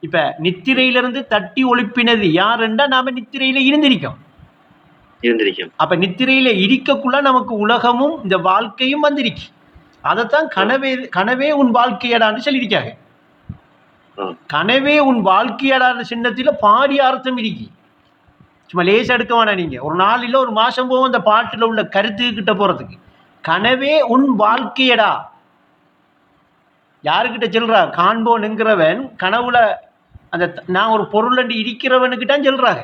S2: இப்ப நித்திரையிலிருந்து தட்டி ஒழிப்பினது யாருண்டா நாம நித்திரையில இருந்திருக்கோம். அப்ப நித்திரையில இருக்கக்குள்ள நமக்கு உலகமும் இந்த வாழ்க்கையும் வந்திருக்கு. அதைத்தான் கனவே உன் வாழ்க்கையடான்னு சொல்லியிருக்காங்க. கனவே உன் வாழ்க்கையடான சின்னத்தில பாரிய அர்த்தம் இருக்கு. சும்மா லேசா எடுக்க வேணாம். நீங்க ஒரு நாளில் ஒரு மாசம் போகும் அந்த பாட்டுல உள்ள கருத்துக்கிட்ட போறதுக்கு. கனவே உன் வாழ்க்கையடா யாருக்கிட்ட சொல்றா? காண்போன்ங்கிறவன் கனவுல அந்த நான் ஒரு பொருள் என்று இருக்கிறவனுக்கிட்டான் சொல்றாங்க.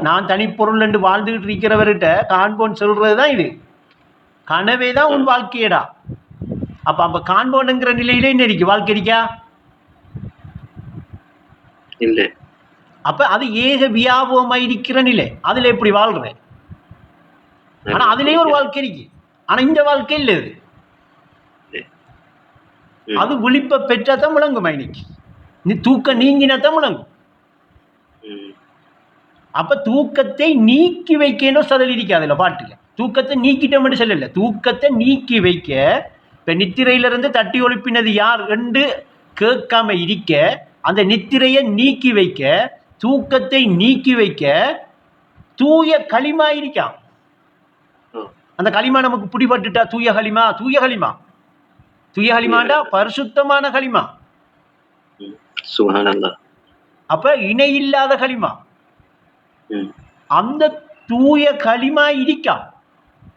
S2: நான் தனிப்பொருள் என்று வாழ்ந்துகிட்டு இருக்கிறவர்கிட்ட காண்போன் சொல்றதுதான் இது. கனவே தான் உன் வாழ்க்கையடா. அப்ப காண்போன்ங்கிற நிலையில என்ன இருக்கு? வாழ்க்கை இருக்கா?
S4: இல்ல.
S2: அப்ப அது ஏக வியாபகமா இருக்கிற நிலை. அதுல எப்படி வாழ்றேன்? ஆனா அதுலயும் ஒரு வாழ்க்கை இருக்கு. ஆனா இந்த வாழ்க்கை இல்ல. அது விழிப்ப பெற்றாதான் முழங்குமா? இன்னைக்கு நீ தூக்க நீங்கினதான் முழங்கும். அப்ப தூக்கத்தை நீக்கி வைக்கணும் சதல் இருக்காதுல்ல பாட்டுல. தூக்கத்தை நீக்கிட்டோம்னு சொல்லல, தூக்கத்தை நீக்கி வைக்க. இப்ப நித்திரையிலிருந்து தட்டி ஒழிப்பினது யார் என்று கேட்காம இருக்க, அந்த நித்திரையை நீக்கி வைக்க, தூக்கத்தை நீக்கி வைக்க தூய களிமா இருக்கான். அந்த களிமா நமக்கு பிடிபட்டுட்டா தூய களிமா. தூய களிமா தூய களிமாண்டா பரிசுத்தமான களிமா.
S4: சுப்ஹானல்லாஹ்.
S2: அப்ப இணை இல்லாத களிமா. அந்த தூய களிமா இருக்கான்.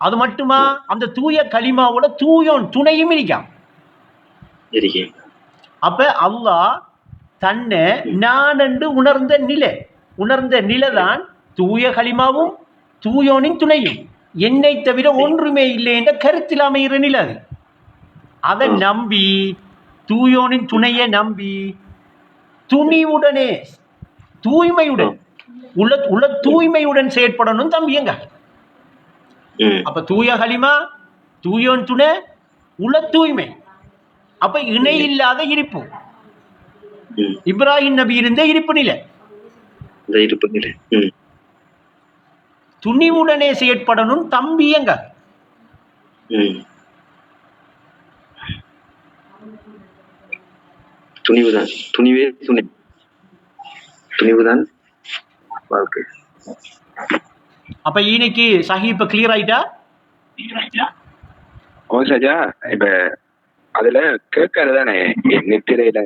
S2: அது மட்டுமா? அந்த தூய களிமாவோட தூயோன் துணையும் இருக்கான். அப்ப அல்லாஹ் தன்னை நான் என்று உணர்ந்த நிலைதான் தூய களிமாவும் தூயோனின் துணையும். என்னை தவிர ஒன்றுமே இல்லை என்ற கருத்தில் அமைகிற நிலை அது. அதை நம்பி தூயோனின் துணையை நம்பி துணிவுடனே தூய்மையுடன் உள்ள தூய்மையுடன் செயற்படணும் தம்பியங்க. அப்ப தூய களிமா, தூயோன் துணை, உள்ள தூய்மை. அப்ப இணை இல்லாத இருப்பு. இப்ராஹிம் நபி இருந்த இருப்பு நிலை. துணிவுடனே செயற்படணும் தம்பியங்க.
S4: துணிவுதான் வாழ்க்கை.
S2: அப்ப இன்னைக்கு சஹி இப்ப கிளியர் ஆயிட்டா?
S3: சஜா இப்ப அதுல கேட்கறதானே நித்திரையில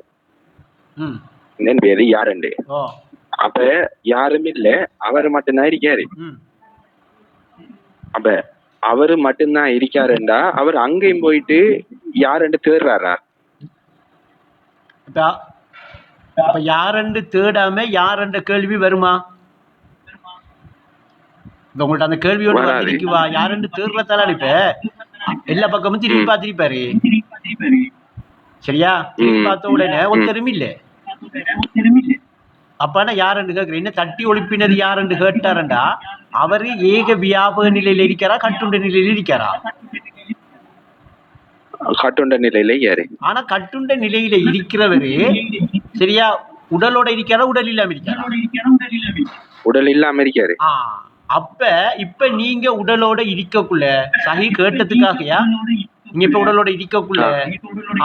S3: வேறு யாருண்டு? அப்ப யாரும் இல்ல, அவரு மட்டும்தான் இருக்காரு. அப்ப அவரு மட்டும்தான் இருக்காருண்டா அவர் அங்கேயும் போயிட்டு யாருன்னு தேடுறாரா?
S2: அப்ப யாருன்னு தேடாம யாருன்ற கேள்வி வருமா? உங்கள்ட்ட அந்த கேள்வி ஒன்று வந்திருக்குவா? யாருன்னு தேடுறதால இப்ப எல்லா பக்கமும் திரும்பி பார்த்திருப்பாரு. சரியா? திரும்பி பார்த்த உடனே ஒருத்தரும் இல்லை. அப்பனா யாருன்னு கேட்கிறேன். என்ன தட்டி ஒழிப்பினது யாருன்னு கேட்டாரண்டா அவரு ஏக வியாபக நிலையில இருக்காரா, கட்டுண்ட நிலையில இருக்காரா?
S3: கட்டுண்ட நிலையில யாரு? ஆனா
S2: கட்டுண்ட நிலையில இருக்கிறவரு சரியா உடலோட இருக்காரா, உடல் இல்லாம இருக்காரா?
S3: உடல் இல்லாம இருக்காரு.
S2: அப்ப இப்ப நீங்க உடலோட இருக்கக்குள்ள சஹி கேட்டதுக்காகயா நீங்க இப்ப உடலோட இருக்கக்குள்ள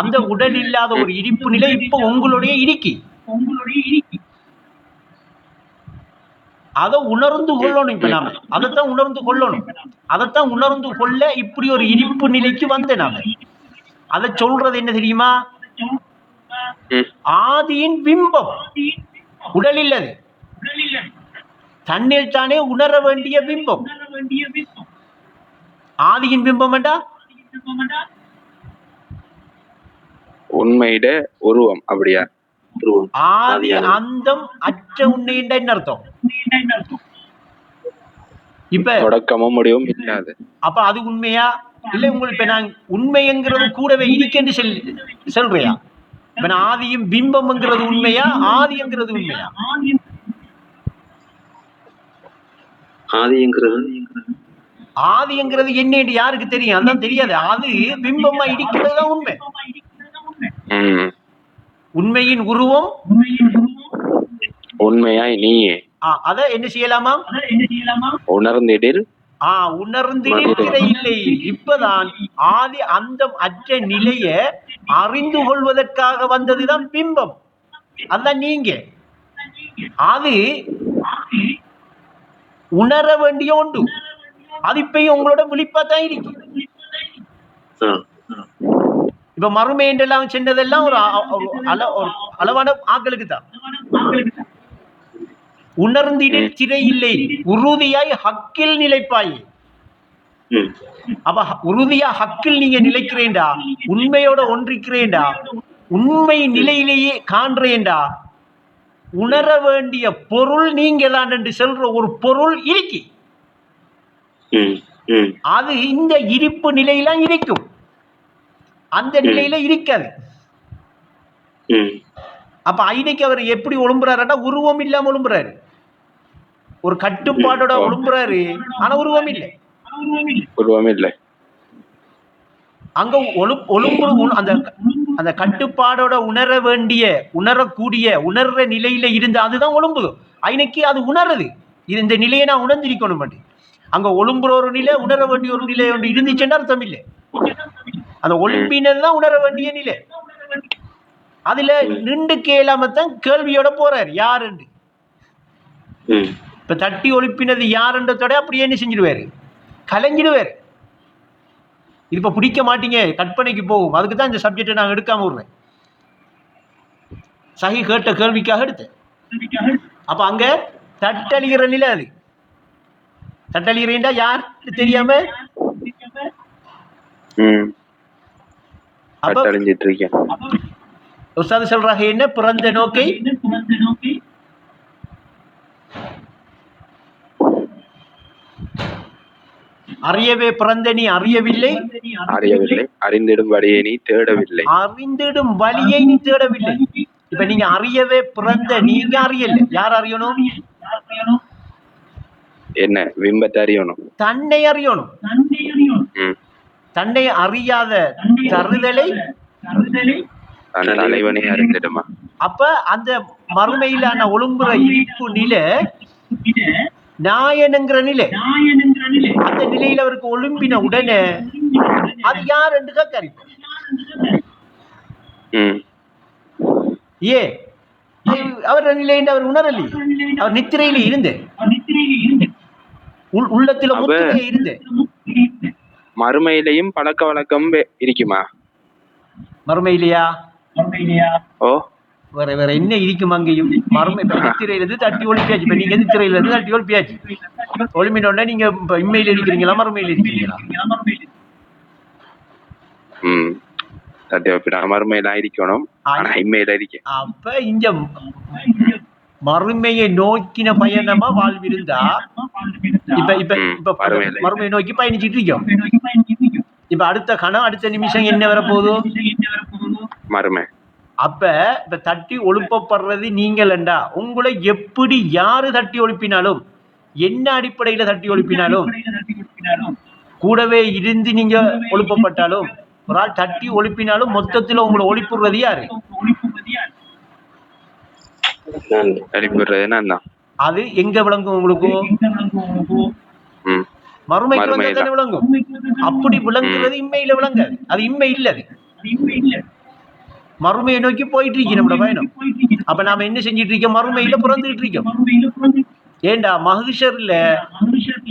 S2: அந்த உடல் இல்லாத ஒரு இருப்பு நிலை இப்ப உங்களுடைய இருக்கி. அதை உணர்ந்து கொள்ளணும். இப்ப நாம அதைத்தான் உணர்ந்து கொள்ளணும். அதைத்தான் உணர்ந்து கொள்ள இப்படி ஒரு இருப்பு நிலைக்கு வந்த நாம அதை சொல்றது என்ன தெரியுமா? ஆதியின் பிம்பம் உடல் இல்லது, தன்னில் தானே உணர வேண்டிய பிம்பம். ஆதியின் பிம்பம் என்றா
S3: உண்மையிட உருவம். அப்படியா?
S2: ஆதி அந்தம் அற்ற உண்மை என்ற என்ன அர்த்தம்? இப்ப
S3: தொடக்கமும் முடிவும் இல்லாது.
S2: அப்ப அது உண்மையா? இல்ல உங்களுக்கு இப்ப நான் உண்மைங்கிறது கூடவே இருக்கென்று சொல்றியா? இப்ப ஆதியும் பிம்பம்ங்கிறது உண்மையா, ஆதிங்கிறது உண்மையா? ஆதிங்கிறது என்ன யாருக்கு தெரியும்? அதான் தெரியாது. அது பிம்பமா இருக்கிறது தான் உண்மை. உண்மையின் உருவம்
S3: உண்மையாய் நீயே.
S2: அத என்ன செய்யலாமா?
S3: உணர்ந்திடில்
S2: உணர்ந்திருக்கிற இல்லை. இப்பதான் ஆதி அந்தம் அற்ற நிலைய அறிந்து கொள்வதற்காக வந்ததுதான் பிம்பம். அதான் நீங்க. அது உணர வேண்டிய ஒன்று. அது இப்பயும் உங்களோட விழிப்பாத்தான் இருக்கு. இப்ப மறுமை என்றெல்லாம் சென்றதெல்லாம் ஒரு அளவான ஆக்களுக்கு தான். உணர்ந்திட சிறை இல்லை, உறுதியாய் ஹக்கில் நிலைப்பாய். அப்ப உறுதியா ஹக்கில் நீங்க நிலைக்கிறேன்டா, உண்மையோட ஒன்றிக்கிறேன்டா, உண்மை நிலையிலேயே காண்றேன்டா, உணர வேண்டிய பொருள் நீங்க தான் என்று சொல்ற ஒரு பொருள் இருக்கு. அது இந்த இருப்பு நிலையில இருக்கும், அந்த நிலையில இருக்காது. அப்ப ஐனைக்கு அவர் எப்படி ஒழும்புறாருன்னா உருவம் இல்லாம ஒழும்புறாரு, ஒரு கட்டுப்பாடோட ஒழும்புறாரு, ஆனா உருவம் இல்லை. அங்க ஒழும்பு அந்த கட்டுப்பாடோட உணர வேண்டிய, உணரக்கூடிய, உணர்ற நிலையில இருந்து அதுதான் ஒழும்பு. ஐனைக்கு அது உணருது, இது இந்த நிலையை நான் உணர்ந்திருக்கணும். அங்க ஒழும்புற ஒரு நிலை, உணர வேண்டிய ஒரு நிலை ஒன்று இருந்துச்சுன்னு அர்த்தம் இல்லை. அந்த ஒழும்பினதான் உணர வேண்டிய நிலை. அதுல நின்று கேளாமத்தான் கேள்வியோட போறாரு யாருன்னு. இப்ப தட்டி ஒழுப்பினது யாருன்றதோட அப்படியே என்ன செஞ்சிடுவாரு, கலைஞ்சிடுவாரு. இது இப்ப பிடிக்க மாட்டீங்க, கற்பனைக்கு போகும். அதுக்கு தான் இந்த சப்ஜெக்டை நான் எடுக்காம விடுறேன். சஹி கேட்ட கேள்விக்காக எடுத்தேன். அப்ப அங்க தட்டழிகிற நிலை. அது தட்டழிகிறேன்டா யார் தெரியாம உஸ்தாது சொல்றாங்க என்ன பிறந்த நோக்கை அறியவே பிறந்த நீ அறியவில்லை,
S3: அறிந்திடும் வழியை நீ தேடவில்லை.
S2: அறிந்திடும் வழியை நீ தேடவில்லை. இப்ப நீங்க அறியவே பிறந்த நீங்க அறியல, யார் அறியணும்?
S3: என்ன விம்பத்தை அறியணும்,
S2: தன்னை அறியணும். தன்னை அறியாத தருதலை
S3: தலைவனை அறிந்திடுமா?
S2: அப்ப அந்த மறுமையிலான ஒழுங்குற இருப்பு நிலை நாயனுங்கிற நிலை. அந்த நிலையில அவருக்கு ஒழும்பின உடனே அது யார் என்று கேட்காரு. ஏ அவர் நிலையில் அவர் உணரலையே, அவர் நித்திரையில இருந்தே, உள்ளத்துல முத்திரையில இருந்தே.
S3: மறுமையிலையும் பழக்க வழக்கம் இருக்குமா?
S2: மறுமையிலையா?
S3: ஓ
S2: வேற வேற என்ன இருக்கும் அங்கேயும்? மறுமை இப்ப நித்திரையில இருந்து தட்டி ஒழிப்பியாச்சு. இப்ப நீங்க நித்திரையில இருந்து தட்டி ஒழிப்பியாச்சு. ஒளிமினோட நீங்க இப்ப இம்மையில இருக்கிறீங்களா, மறுமையில இருக்கிறீங்களா?
S3: தட்டி ஒழிப்பினா மறுமையில இருக்கணும், ஆனா இம்மையில இருக்க.
S2: அப்ப இந்த மறுமையை நோக்கின பயணமா வாழ்விருந்தா இப்ப இப்ப இப்ப மறுமையை நோக்கி பயணிச்சுட்டு இருக்கோம். இப்ப அடுத்த கணம் அடுத்த நிமிஷம் என்ன வரப்போகுது?
S3: மறுமை.
S2: அப்ப இப்ப தட்டி ஒழுப்பப்படுறது நீங்களண்டா, உங்களை எப்படி யாரு தட்டி ஒழுப்பினாலும், என்ன அடிப்படையில தட்டி ஒழுப்பினாலும், கூடவே இருந்து நீங்க ஒழுப்பப்பட்டாலும், ஒரு ஆள் தட்டி ஒழுப்பினாலும் மொத்தத்துல உங்களை ஒழிப்புறது யாரு? அது எங்க விளங்கும் உங்களுக்கு? மறுமைக்கு வந்து விளங்கும். அப்படி விளங்குறது இம்மையில விளங்காது. அது இம்மை இல்லது, மறுமையை நோக்கி போயிட்டு இருக்கு நம்மளோட பயணம். அப்ப நாம என்ன செஞ்சிட்டு இருக்கோம்? மறுமையில பிறந்துட்டு இருக்கோம். ஏண்டா மகிஷர்ல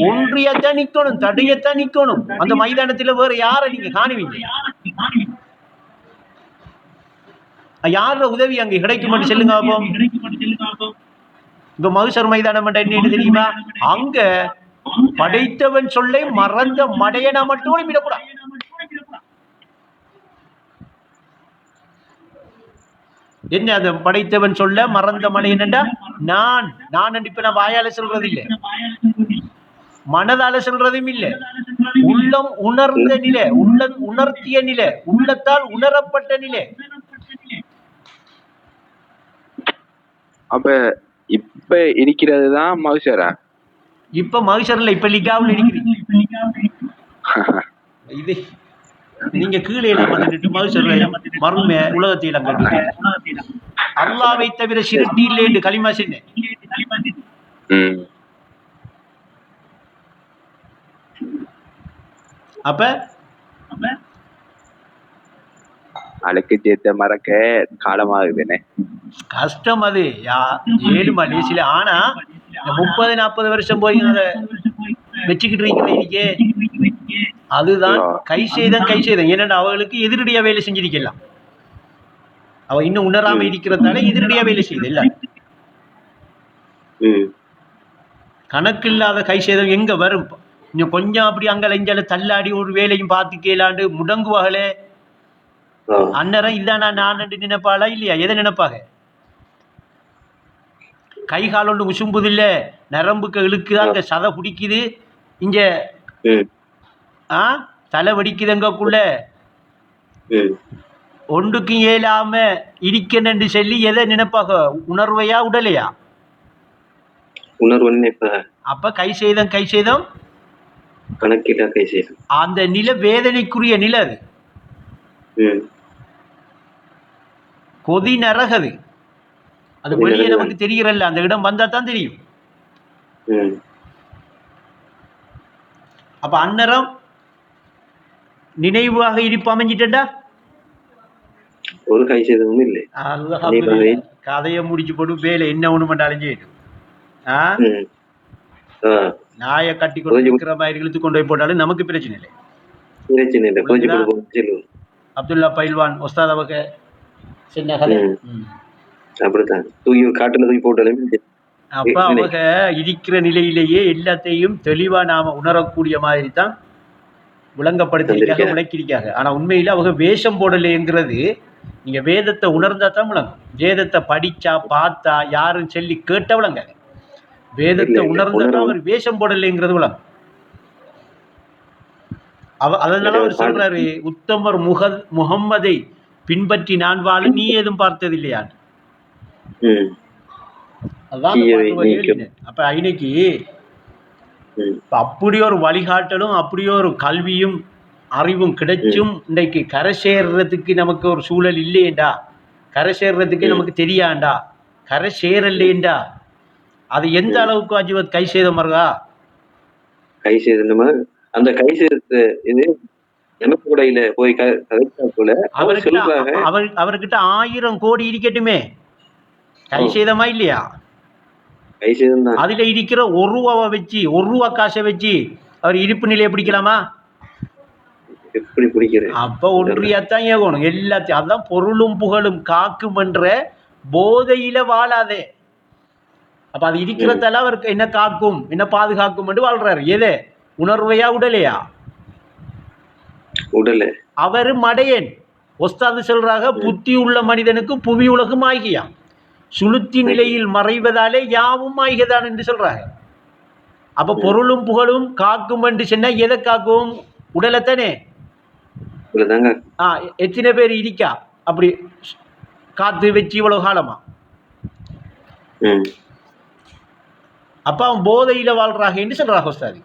S2: ஒன்றியத்தான் நிக்கணும், தடையத்தான் நிக்கணும். அந்த மைதானத்துல வேற யார நீங்க காணுவீங்க? யாரோட உதவி அங்க கிடைக்கும் சொல்லுங்க. இப்ப மகிஷர் மைதானம் என்ன தெரியுமா? அங்க படைத்தவன் சொல்லை மறந்த மடையனா மட்டும் விடக்கூடாது. என்ன அந்த படைத்தவன் சொல்ல மறந்த மடையனண்டா? நான் இப்ப நான் வாயால சொல்றது இல்லை, மனதால சொல்றதும் இல்லை, உள்ளம் உணர்ந்த நிலை, உள்ளம் உணர்த்திய நிலை, உள்ளத்தால் உணரப்பட்ட நிலை.
S3: அப்ப இப்ப இருக்கிறது தான் மகசரா?
S2: இப்ப மகசரில் இப்ப லிகாவில் இருக்கிறீங்க. இது நீங்க கீழே எல்லாம் வந்துட்டு மகசரையும் மறுமை உலகத்தையெல்லாம் கட்டுங்க. அல்லாவை தவிர சிறுட்டி இல்லை என்று களிமா சொன்னேன். அப்ப
S3: அழுக்கு சேர்த்த மறக்க காலமாகுதுன்னு
S2: கஷ்டம். அது 7 மலேசியில. ஆனா 30-40 வருஷம் போய் அதை வச்சுக்கிட்டு இருக்கிறீங்க. அதுதான் கை செய்தம். ஏன்னா அவளுக்கு எதிரடியா வேலை செஞ்சிருக்கலாம். அவ இன்னும் உணராம இருக்கிறதால எதிரடியா வேலை செய்யுது. இல்ல கணக்கு இல்லாத கை செய்தம் எங்க வரும்? இன்னும் கொஞ்சம் அப்படி அங்கே இஞ்சால தள்ளாடி ஒரு வேலையும் பார்த்து கேளாண்டு முடங்குவாங்களே. அன்னரம் இதான் நான் நினைப்பாளா இல்லையா? எதை நினைப்பாங்க? கை கால் ஒன்று உசும்புது இல்ல, நரம்புக்கு இழுக்குதான், அங்க சதை பிடிக்குது, இங்க தலை வடிக்குதுங்கக்குள்ள ஒன்றுக்கும் ஏலாம இருக்கணும்னு சொல்லி எதை நினைப்பாங்க? உணர்வையா உடலையா?
S4: உணர்வு நினைப்பாங்க. அப்ப
S2: கை செய்தம்
S4: கணக்கிட்ட கை செய்தம்.
S2: அந்த நில வேதனைக்குரிய நில. அது கொதி நரகது. அது வெளியே நமக்கு தெரிகிறல்ல, அந்த இடம் வந்தா தான் தெரியும். அப்ப அன்னரம் நினைவாக இருப்பு அமைஞ்சிட்டா
S4: ஒரு கை செய்தமும் இல்லை.
S2: கதையை முடிச்சு போட்டு வேலை என்ன ஒண்ணு பண்ணாலும் செய்யும். நாயை கட்டி கொண்டு இருக்கிற மாதிரி இழுத்து கொண்டு போய் போட்டாலும் நமக்கு பிரச்சனை இல்லை. அப்துல்லா பைல்வான் ஒஸ்தாத் அவங்க சின்ன கதை
S4: அப்படித்தான் தூக்கி காட்டுல தூக்கி போட்டாலும்.
S2: அப்ப அவங்க இருக்கிற நிலையிலேயே எல்லாத்தையும் தெளிவா நாம உணரக்கூடிய மாதிரி தான் விளங்கப்படுத்திருக்காங்க, விளக்கிருக்காங்க. ஆனா உண்மையில அவங்க வேஷம் போடலைங்கிறது நீங்க வேதத்தை உணர்ந்தா தான் விளங்கும். வேதத்தை படிச்சா பார்த்தா யாரும் சொல்லி கேட்ட விளங்க. வேதத்தை உணர்ந்தா அவர் வேஷம் போடலைங்கிறது விளங்கும். அதனால அவர் சொல்றாரு, உத்தமர் முகம்மதை பின்பற்றி நான் வாழ நீ ஏதும் பார்த்தது இல்லையா? அதான் அப்ப இன்னைக்கு அப்படி ஒரு வழிகாட்டலும் அப்படி ஒரு கல்வியும் அறிவும் கிடைச்சும் இன்றைக்கு கரை சேர்றதுக்கு நமக்கு ஒரு சூழல் இல்லையேண்டா, கரை சேர்றதுக்கு நமக்கு தெரியாண்டா, கரை சேரல்லேண்டா, அது எந்த அளவுக்கு அஜிவத் கை சேதம் இருக்கா?
S4: கை சேதம். அந்த கை சேதத்தை இது எனக்கு கூட இல்ல போய்
S2: அவர்கிட்ட 1000 கோடி இருக்கட்டுமே, கை சேதமா இல்லையா?
S4: கை சேதம் தான்.
S2: அதுல இருக்கிற 1 ரூபாவை வச்சு 1 ரூபா காசை வச்சு அவர் இருப்பு நிலையை பிடிக்கலாமா?
S4: எப்படி பிடிக்கிறது?
S2: அப்ப ஒன்றியாத்தான் ஏகணும் எல்லாத்தையும். அதான் பொருளும் புகழும் காக்கும் என்ற போதையில வாழாதே. அப்ப அது இருக்கிறதால அவருக்கு என்ன காக்கும் என்ன பாதுகாக்கும் என்று வாழ்றாரு. எதே? உணர்வையா உடலையா?
S4: உடல.
S2: அவரு மடையன். ஒஸ்தாது சொல்றாங்க, புத்தி உள்ள மனிதனுக்கு புவி உலகம் ஆகியா, சுளுத்தி நிலையில் மறைவதாலே யாவும் ஆகியதான் என்று சொல்றாங்க. அப்ப பொருளும் புகழும் காக்கும் என்று சொன்னா எதை காக்கும்? உடலைத்தானே. எத்தனை பேர் இருக்கா அப்படி காத்து வச்சு இவ்வளவு காலமா? அப்ப அவன் போதையில வாழ்றாங்க என்று சொல்றாங்க ஒஸ்தாது.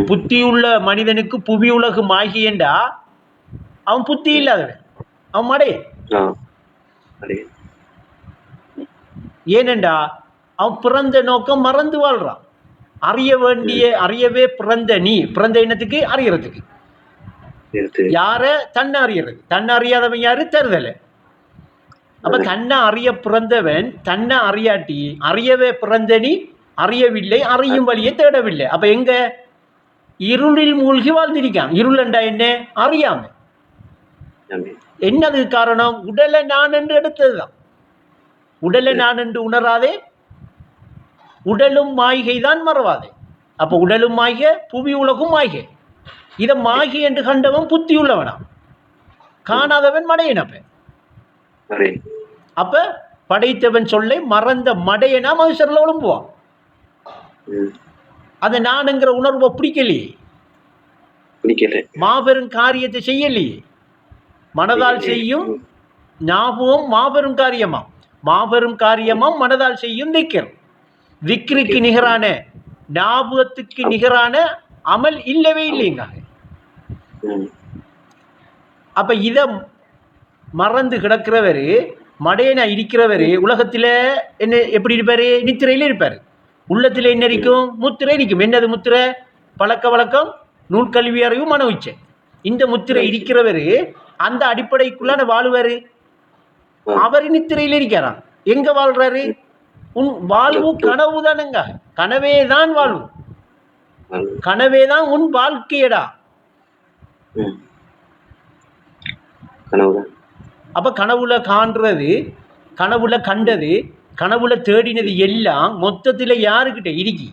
S2: புத்தி உள்ள மனிதனுக்கு புவி உலகம் ஆகியண்டா அவன் புத்தி இல்லாதவன், அவன் மடையன். ஏனெண்டா அவன் பிறந்த நோக்கம் மறந்து வாழ்றான். அறியவே பிறந்த நீ, பிறந்த இனத்துக்கு அறியறதுக்கு. யார? தன்னை அறியறது. தன்னை அறியாதவன் யாரு? தருதலை. அப்ப தன்னை அறிய பிறந்தவன் தன்னை அறியாட்டி அறியவே பிறந்த நீ அறியவில்லை, அறியும் வழியை தேடவில்லை. அப்ப எங்க? இருளில் மூழ்கி வாழ்ந்திருக்கான். இருளண்டா என்ன? அறியாம. என்னது காரணம்? உடலை நான் என்று எடுத்ததுதான். உடலை நான் என்று உணராதே, உடலும் மாய்கை தான் மறவாதே. அப்ப உடலும் மாய்க, புவி உலகும் மாய்கை. இதை மாகி என்று கண்டவன் புத்தி உள்ளவனா, காணாதவன் மடையனப்ப. அப்ப படைத்தவன் சொல்லை மறந்த மடையனா மனுஷர்ல ஒழும்புவான். அதை நானுங்கிற உணர்வை பிடிக்கலையே, மாபெரும் காரியத்தை செய்யலையே. மனதால் செய்யும் ஞாபகம் மாபெரும் காரியமா. மாபெரும் காரியமாம் மனதால் செய்யும் திக்ர். திக்ருக்கு நிகரான ஞாபகத்துக்கு நிகரான அமல் இல்லவே இல்லைங்க. அப்ப இத மறந்து கிடக்கிறவரு, மடையனா இருக்கிறவரு உலகத்துல என்ன எப்படி இருப்பாரு? நித்திரையில இருப்பாரு. உள்ளத்துல என்ன இருக்கும்? முத்திரை இருக்கும். என்னது முத்திரை? பழக்க வழக்கம், நூற்கல்வி அறிவு, மன உச்சை. இந்த முத்திரை இருக்கிறவரு அந்த அடிப்படைக்குள்ளான வாழுவாரு. அவர் நித்திரையில இருக்கிறான். எங்க வாழ்றாரு? உன் வாழ்வு கனவு தானுங்க. கனவேதான் வாழ்வு, கனவேதான் உன் வாழ்க்கையடா. அப்ப கனவுல காண்றது, கனவுல கண்டது, கனவுல தேடினது எல்லாம் மொத்தத்துல யாருக்கிட்ட இருக்கி?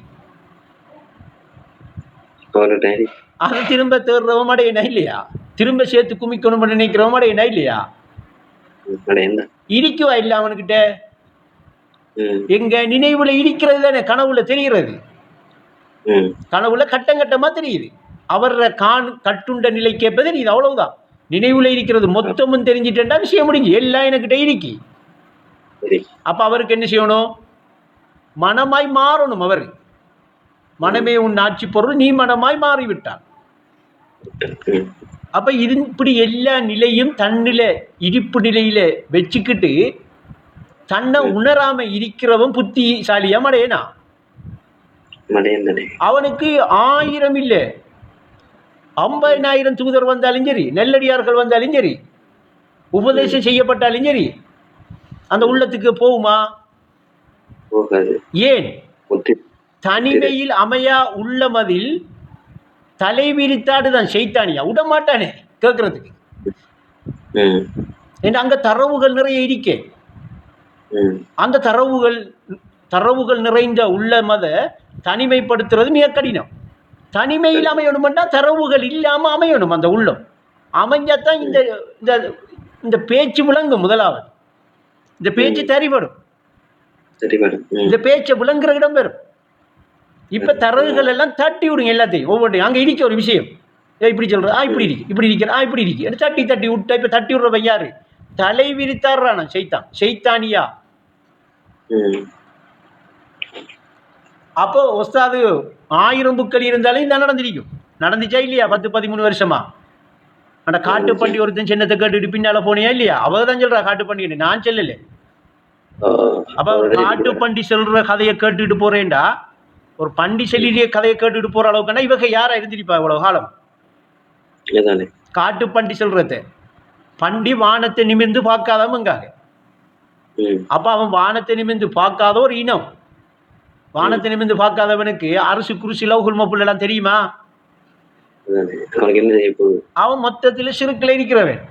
S2: அது திரும்ப தேடுறவன் அடையனா இல்லையா? திரும்ப சேர்த்து குமிக்கணும் நினைக்கிறவன் அடையனா இல்லையா? இருக்குவா இல்ல அவனுக்கிட்ட? எங்க நினைவுல இருக்கிறது தானே கனவுல தெரிகிறது. கனவுல கட்டங்கட்டமா தெரியுது. அவர கட்டுண்ட நிலை கேட்பது இது அவ்வளவுதான். நினைவுல இருக்கிறது மொத்தமும் தெரிஞ்சிட்டா விஷயம் முடிஞ்சு. எல்லாம் எனக்கிட்ட இருக்கி. அப்ப அவருக்கு என்ன செய்யணும்? மனமாய் மாறணும். அவர் மனமே உன் ஆட்சி பொருள், நீ மனமாய் மாறிவிட்டான். அப்ப இது இப்படி எல்லா நிலையும் தன்னில இருப்பு நிலையில வச்சுக்கிட்டு தன்னை உணராம இருக்கிறவன் புத்திசாலியா மடையனா? அவனுக்கு 1000 இல்ல 50,000 தூதர் வந்தாலும் சரி, நெல்லடியார்கள் வந்தாலும் சரி, உபதேசம் செய்யப்பட்டாலும் சரி, அந்த உள்ளத்துக்கு போகுமா? ஏன்? தனிமையில் அமையா உள்ளமதில் தலை விரித்தாடுதான் செய்தானியா விடமாட்டானே கேட்கறதுக்கு. அங்க தரவுகள் நிறைய இருக்கே. அந்த தரவுகள் நிறைந்த உள்ளமத தனிமைப்படுத்துறது மிக கடினம். தனிமையில் அமையணும்னா தரவுகள் இல்லாம அமையணும். அந்த உள்ளம் அமைஞ்சாதான் இந்த பேச்சு விளங்கும். முதலாவது இந்த பேச்சு தெரிபடும். இந்த பேச்சை விளங்குற இடம் பெறும். இப்ப தரவுகள் எல்லாம் தட்டி விடுங்க எல்லாத்தையும். ஒவ்வொன்றையும் அங்க இருக்க ஒரு விஷயம் இப்படி சொல்ற, இப்படி இருக்கு, இப்படி இருக்கிற, இப்படி இருக்கு, தட்டி தட்டி விட்டா. இப்ப தட்டி விடுற யாரு? தலை விரித்தாடுறான் செய்தானியா. அப்போ ஒஸ்தாது 1000 புக்கள் இருந்தாலும் இதான் நடந்திருக்கும். நடந்துச்சா இல்லையா? 10-13 வருஷமா அந்த காட்டு பண்டி ஒருத்தன் சின்னத்தை கேட்டுட்டு பின்னால போனியா இல்லையா? அவதான் சொல்றா காட்டு பண்டி, நான் சொல்லல. அப்ப காட்டு பண்டி சொல்ற கதையை கேட்டுட்டு போறேன்டா, ஒரு பண்டி செல்லிய கதையை கேட்டுட்டு போற அளவுக்குன்னா இவங்க யாரா இருந்திருப்பா இவ்வளவு காலம்? காட்டு பண்டி சொல்றத பண்டி வானத்தை நிமிர்ந்து பார்க்காதவங்காக. அப்ப அவன் வானத்தை நிமிர்ந்து பார்க்காத ஒரு இனம். வானத்தை நிமிர்ந்து பார்க்காதவனுக்கு அரசு குருசி லவுகுல் மப்புல் எல்லாம் தெரியுமா? அவன் மொத்தத்துல சிறுக்கில் இருக்கிறவன்.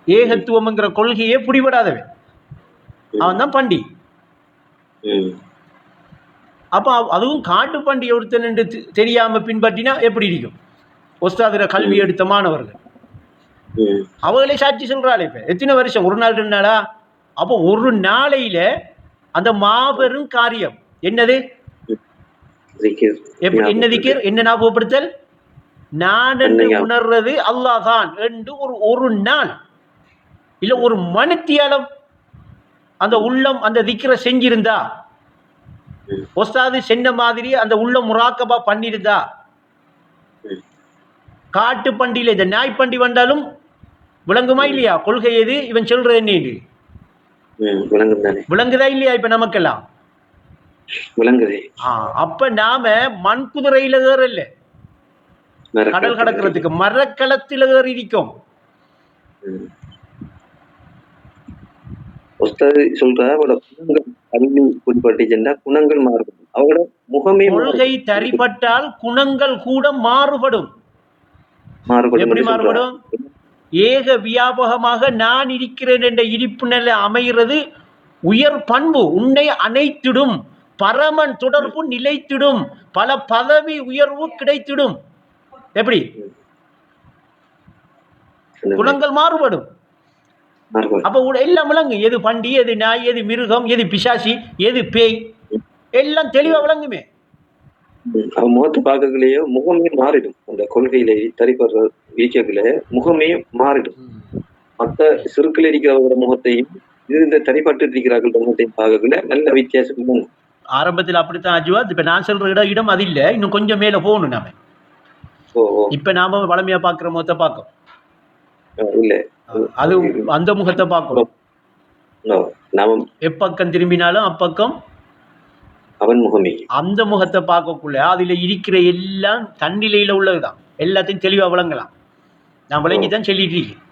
S2: ஏகத்துவம்ங்கிற கொள்கையே பிடிபடாதவன். அவன் தான் பண்டி. அப்ப அதுவும் காட்டு பண்டி ஒருத்தன் என்று தெரியாம பின்பற்றினா எப்படி இருக்கும்? ஒஸ்தாதுர கல்வி எடுத்த மாணவர்கள் அவங்களே சாட்சி சொல்றாள். இப்ப எத்தனை வருஷம்? 1 நாள் 2 நாளா? அப்போ ஒரு நாளையில அந்த மாபெரும் காரியம் என்னது? என்ன திக்ர், என்ன ஞாபகப்படுத்தல்? நான் என்று உணர்றது அல்லாஹ் தான் என்று ஒரு நாள் இல்ல ஒரு மணித்தியாலம் அந்த உள்ளம் அந்த திக்ரை செஞ்சிருந்தா, ஒஸ்தாது சென்ன மாதிரி அந்த உள்ள முராக்கபா பண்ணிருந்தா, காட்டு பண்டியில இந்த நாய் பண்டி வந்தாலும் விளங்குமா இல்லையா? கொள்கை எது, இவன் சொல்றது என்ன விளங்குதா இல்லையா? இப்ப நமக்கெல்லாம்
S4: விளங்குது.
S2: அப்ப நாம மண் குதிரையில ஏறல, கடல் கடக்கிறதுக்கு மரக்களத்தில் ஏறி இருக்கும்.
S4: குணங்கள் மாறுபடும். அவரோட முகமே
S2: கொள்கை தரிபட்டால் குணங்கள் கூட மாறுபடும். எப்படி மாறுபடும்? ஏக வியாபகமாக நான் இருக்கிறேன் என்ற இருப்பு நிலை அமைகிறது. உயர் பண்பு உன்னை அணைத்திடும். பரமன் தொடர்பு நிலைத்திடும். பல பதவி உயர்வு கிடைத்திடும். எப்படி? குணங்கள் மாறுபடும். அப்ப எல்லாம் விளங்கும். எது பண்டி, எது நாய், எது மிருகம், எது பிசாசி, எது பேய், எல்லாம் தெளிவா விளங்குமே.
S4: முகத்தை பார்க்கலையோ முகமே மாறிடும். அந்த கொள்கையில தரிப்படுற வீக்கங்கள முகமே மாறிடும். மற்ற சிறுக்கில் இருக்கிறவங்களோட முகத்தையும் இது இந்த தனிப்பட்டு இருக்கிறார்கள் பார்க்கல நல்ல வித்தியாசம்.
S2: ஆரம்பத்தில் அப்படித்தான் அஜ்வாத். இப்ப நான் சொல்ற இடம் அது இல்ல, இன்னும் கொஞ்சம் மேல போகணும் நாம. இப்ப நாம வளமையா பாக்குற முகத்தை பார்க்கும்
S4: இல்ல,
S2: அது அந்த முகத்தை பார்க்கணும். எப்பக்கம் திரும்பினாலும் அப்பக்கம்
S4: அவன் முகமே. அந்த
S2: முகத்தை பார்க்கக்குள்ள அதுல இருக்கிற எல்லாம் தன்னிலையில உள்ளதுதான், எல்லாத்தையும் தெளிவா விளங்கலாம். நான் விளங்கித்தான் சொல்லிட்டு இருக்கேன்.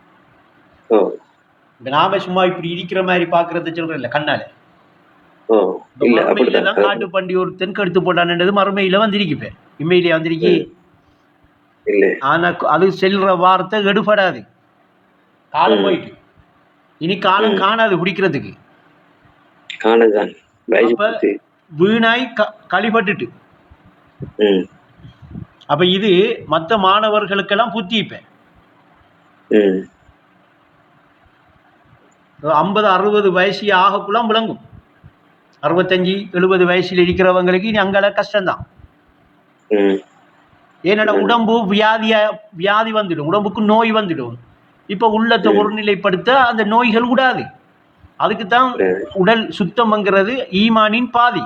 S2: நாம சும்மா இப்படி இருக்கிற மாதிரி பாக்குறத சொல்றேன் இல்ல கண்ணால. மறுமையில தான் காட்டு பண்டி ஒரு தென்கடுத்து போட்டான்ன்றது மறுமையில வந்திருக்குப்பேன், இம்மையிலே வந்திருக்கு. ஆனா அது செல்ற வார்த்தை எடுபடாது. காலம் போயிட்டு இனி காலம் காணாது குடிக்கிறதுக்கு. வீணாய் கழிபட்டுட்டு. அப்ப இது மற்ற மாணவர்களுக்கெல்லாம் புத்திப்பேன். 50-60 வயசு ஆகக்குள்ளாம் விளங்கும். 65-70 வயசுல இருக்கிறவங்களுக்கு இனி அங்கால கஷ்டம்தான். ஏன்னா உடம்பு வியாதி வந்துடும், உடம்புக்கு நோய் வந்துடும். இப்ப உள்ளத்தை ஒருநிலைப்படுத்த அந்த நோய்கள் விடாது. அதுக்குத்தான் உடல் சுத்தம்ங்கிறது ஈமானின் பாதி.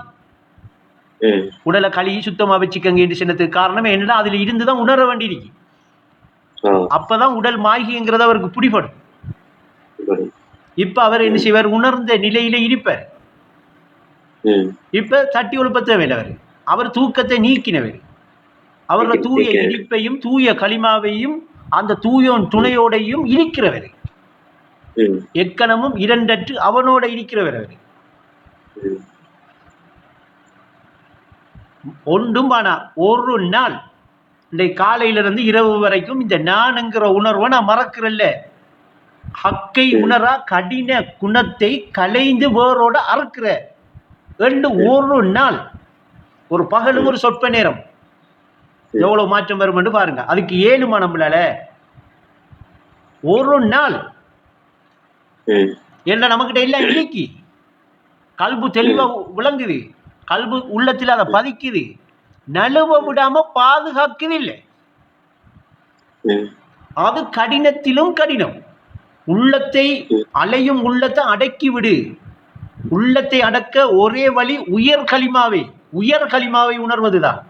S2: உடலை கழுகி சுத்தமா வச்சுக்கங்க என்று சொன்னதுக்கு காரணம் என்னன்னா அதுல இருந்துதான் உணர வேண்டியிருக்கு. அப்பதான் உடல் மாய்கிங்கிறது அவருக்கு பிடிபடும். இப்ப அவர் என்ன செய்வார், உணர்ந்த நிலையில இருப்பார். இப்ப தட்டி ஒழுப்ப தேவையில்லை. அவர் தூக்கத்தை நீக்கினவர். அவரோட தூய இடிப்பையும் தூய களிமாவையும் அந்த தூயோன் துணையோடையும் இருக்கிறவர். எக்கணமும் இரண்டற்று அவனோட இருக்கிறவர். அவர் ஒன்றும் ஆனா ஒரு நாள் இந்த காலையிலிருந்து இரவு வரைக்கும் இந்த நான்ங்கிற உணர்வை நான் மறக்கிறல்ல. ஹக்கை உணரா கடின குணத்தை கலைந்து வேரோட அறுக்கிற ரெண்டு ஒரு நாள், ஒரு பகலும் ஒரு சொற்ப நேரம் எவ்வளவு மாற்றம் வரும் என்று பாருங்க. அதுக்கு 7 நம்மளால ஒரு நாள் என்ன நமக்கிட்ட எல்லாம் இன்னைக்கு கல்பு தெளிவா விளங்குது, கல்பு உள்ளத்தில் அதை பதிக்குது, நழுவ விடாம பாதுகாக்குது. இல்லை அது கடினத்திலும் கடினம். உள்ளத்தை அலையும் உள்ளத்தை அடக்கி விடு. உள்ளத்தை அடக்க ஒரே வழி உயர் களிமாவை உணர்வதுதான்.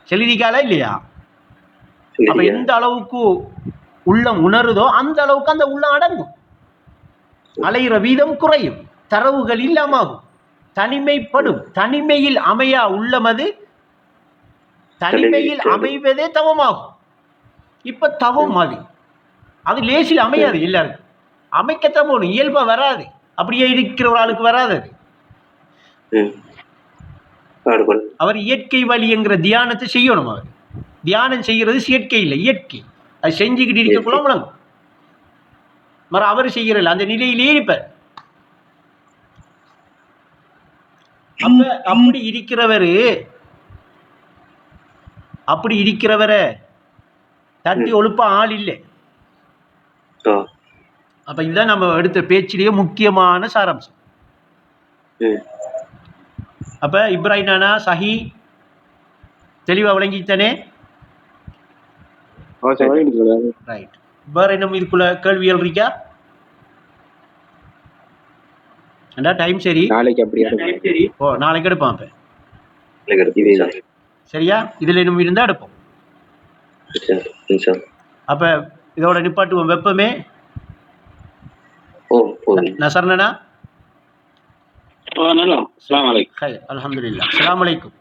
S2: செல்லிக்கால இல்லையா? அப்ப எந்த அளவுக்கு உள்ளம் உணருதோ அந்த அளவுக்கு அந்த உள்ளம் அடங்கும். அலைகிற வீதம் குறையும், தரவுகள் இல்லாமாகும், தனிமைப்படும். தனிமையில் அமையா உள்ளமது தனிமையில் அமைவதே தவமாகும். இப்ப தவம் அது லேசில் அமையாது. எல்லாருக்கும் அமைக்கத்தான் போகணும், இயல்பா வராது. அப்படியே இருக்கிற ஒரு ஆளுக்கு வராது. அவர் இயற்கை வழி என்கிற தியானத்தை செய்யணும். அவர் தியானம் செய்கிறது செயற்கை இல்லை, இயற்கை. அது செஞ்சுக்கிட்டு இருக்கக்குள்ள முழங்கும். அவர் செய்யறதில்ல, அந்த நிலையிலே இருப்பார். அப்படி இருக்கிறவரை தட்டி ஒழுப்ப ஆள் இல்லை. அப்ப இதுதான் நம்ம எடுத்த பேச்சிலேயே முக்கியமான சாராம்சம். அப்ப இப்ராஹிம் நானா சஹி தெளிவா விளங்கித்தானே? ரைட். வேற என்ன இதுக்குள்ள கேள்விகள் இருக்கா? டைம் சரி, நாளைக்கு எடுப்போம். சரியா? இதுல இன்னும் இருந்தா எடுப்போம். அப்ப இதோட நிப்பாட்டுவோம். வெப்பமே நசர்னா அல்ஹம்துலில்லாஹ். அஸ்ஸலாமு அலைக்கும்.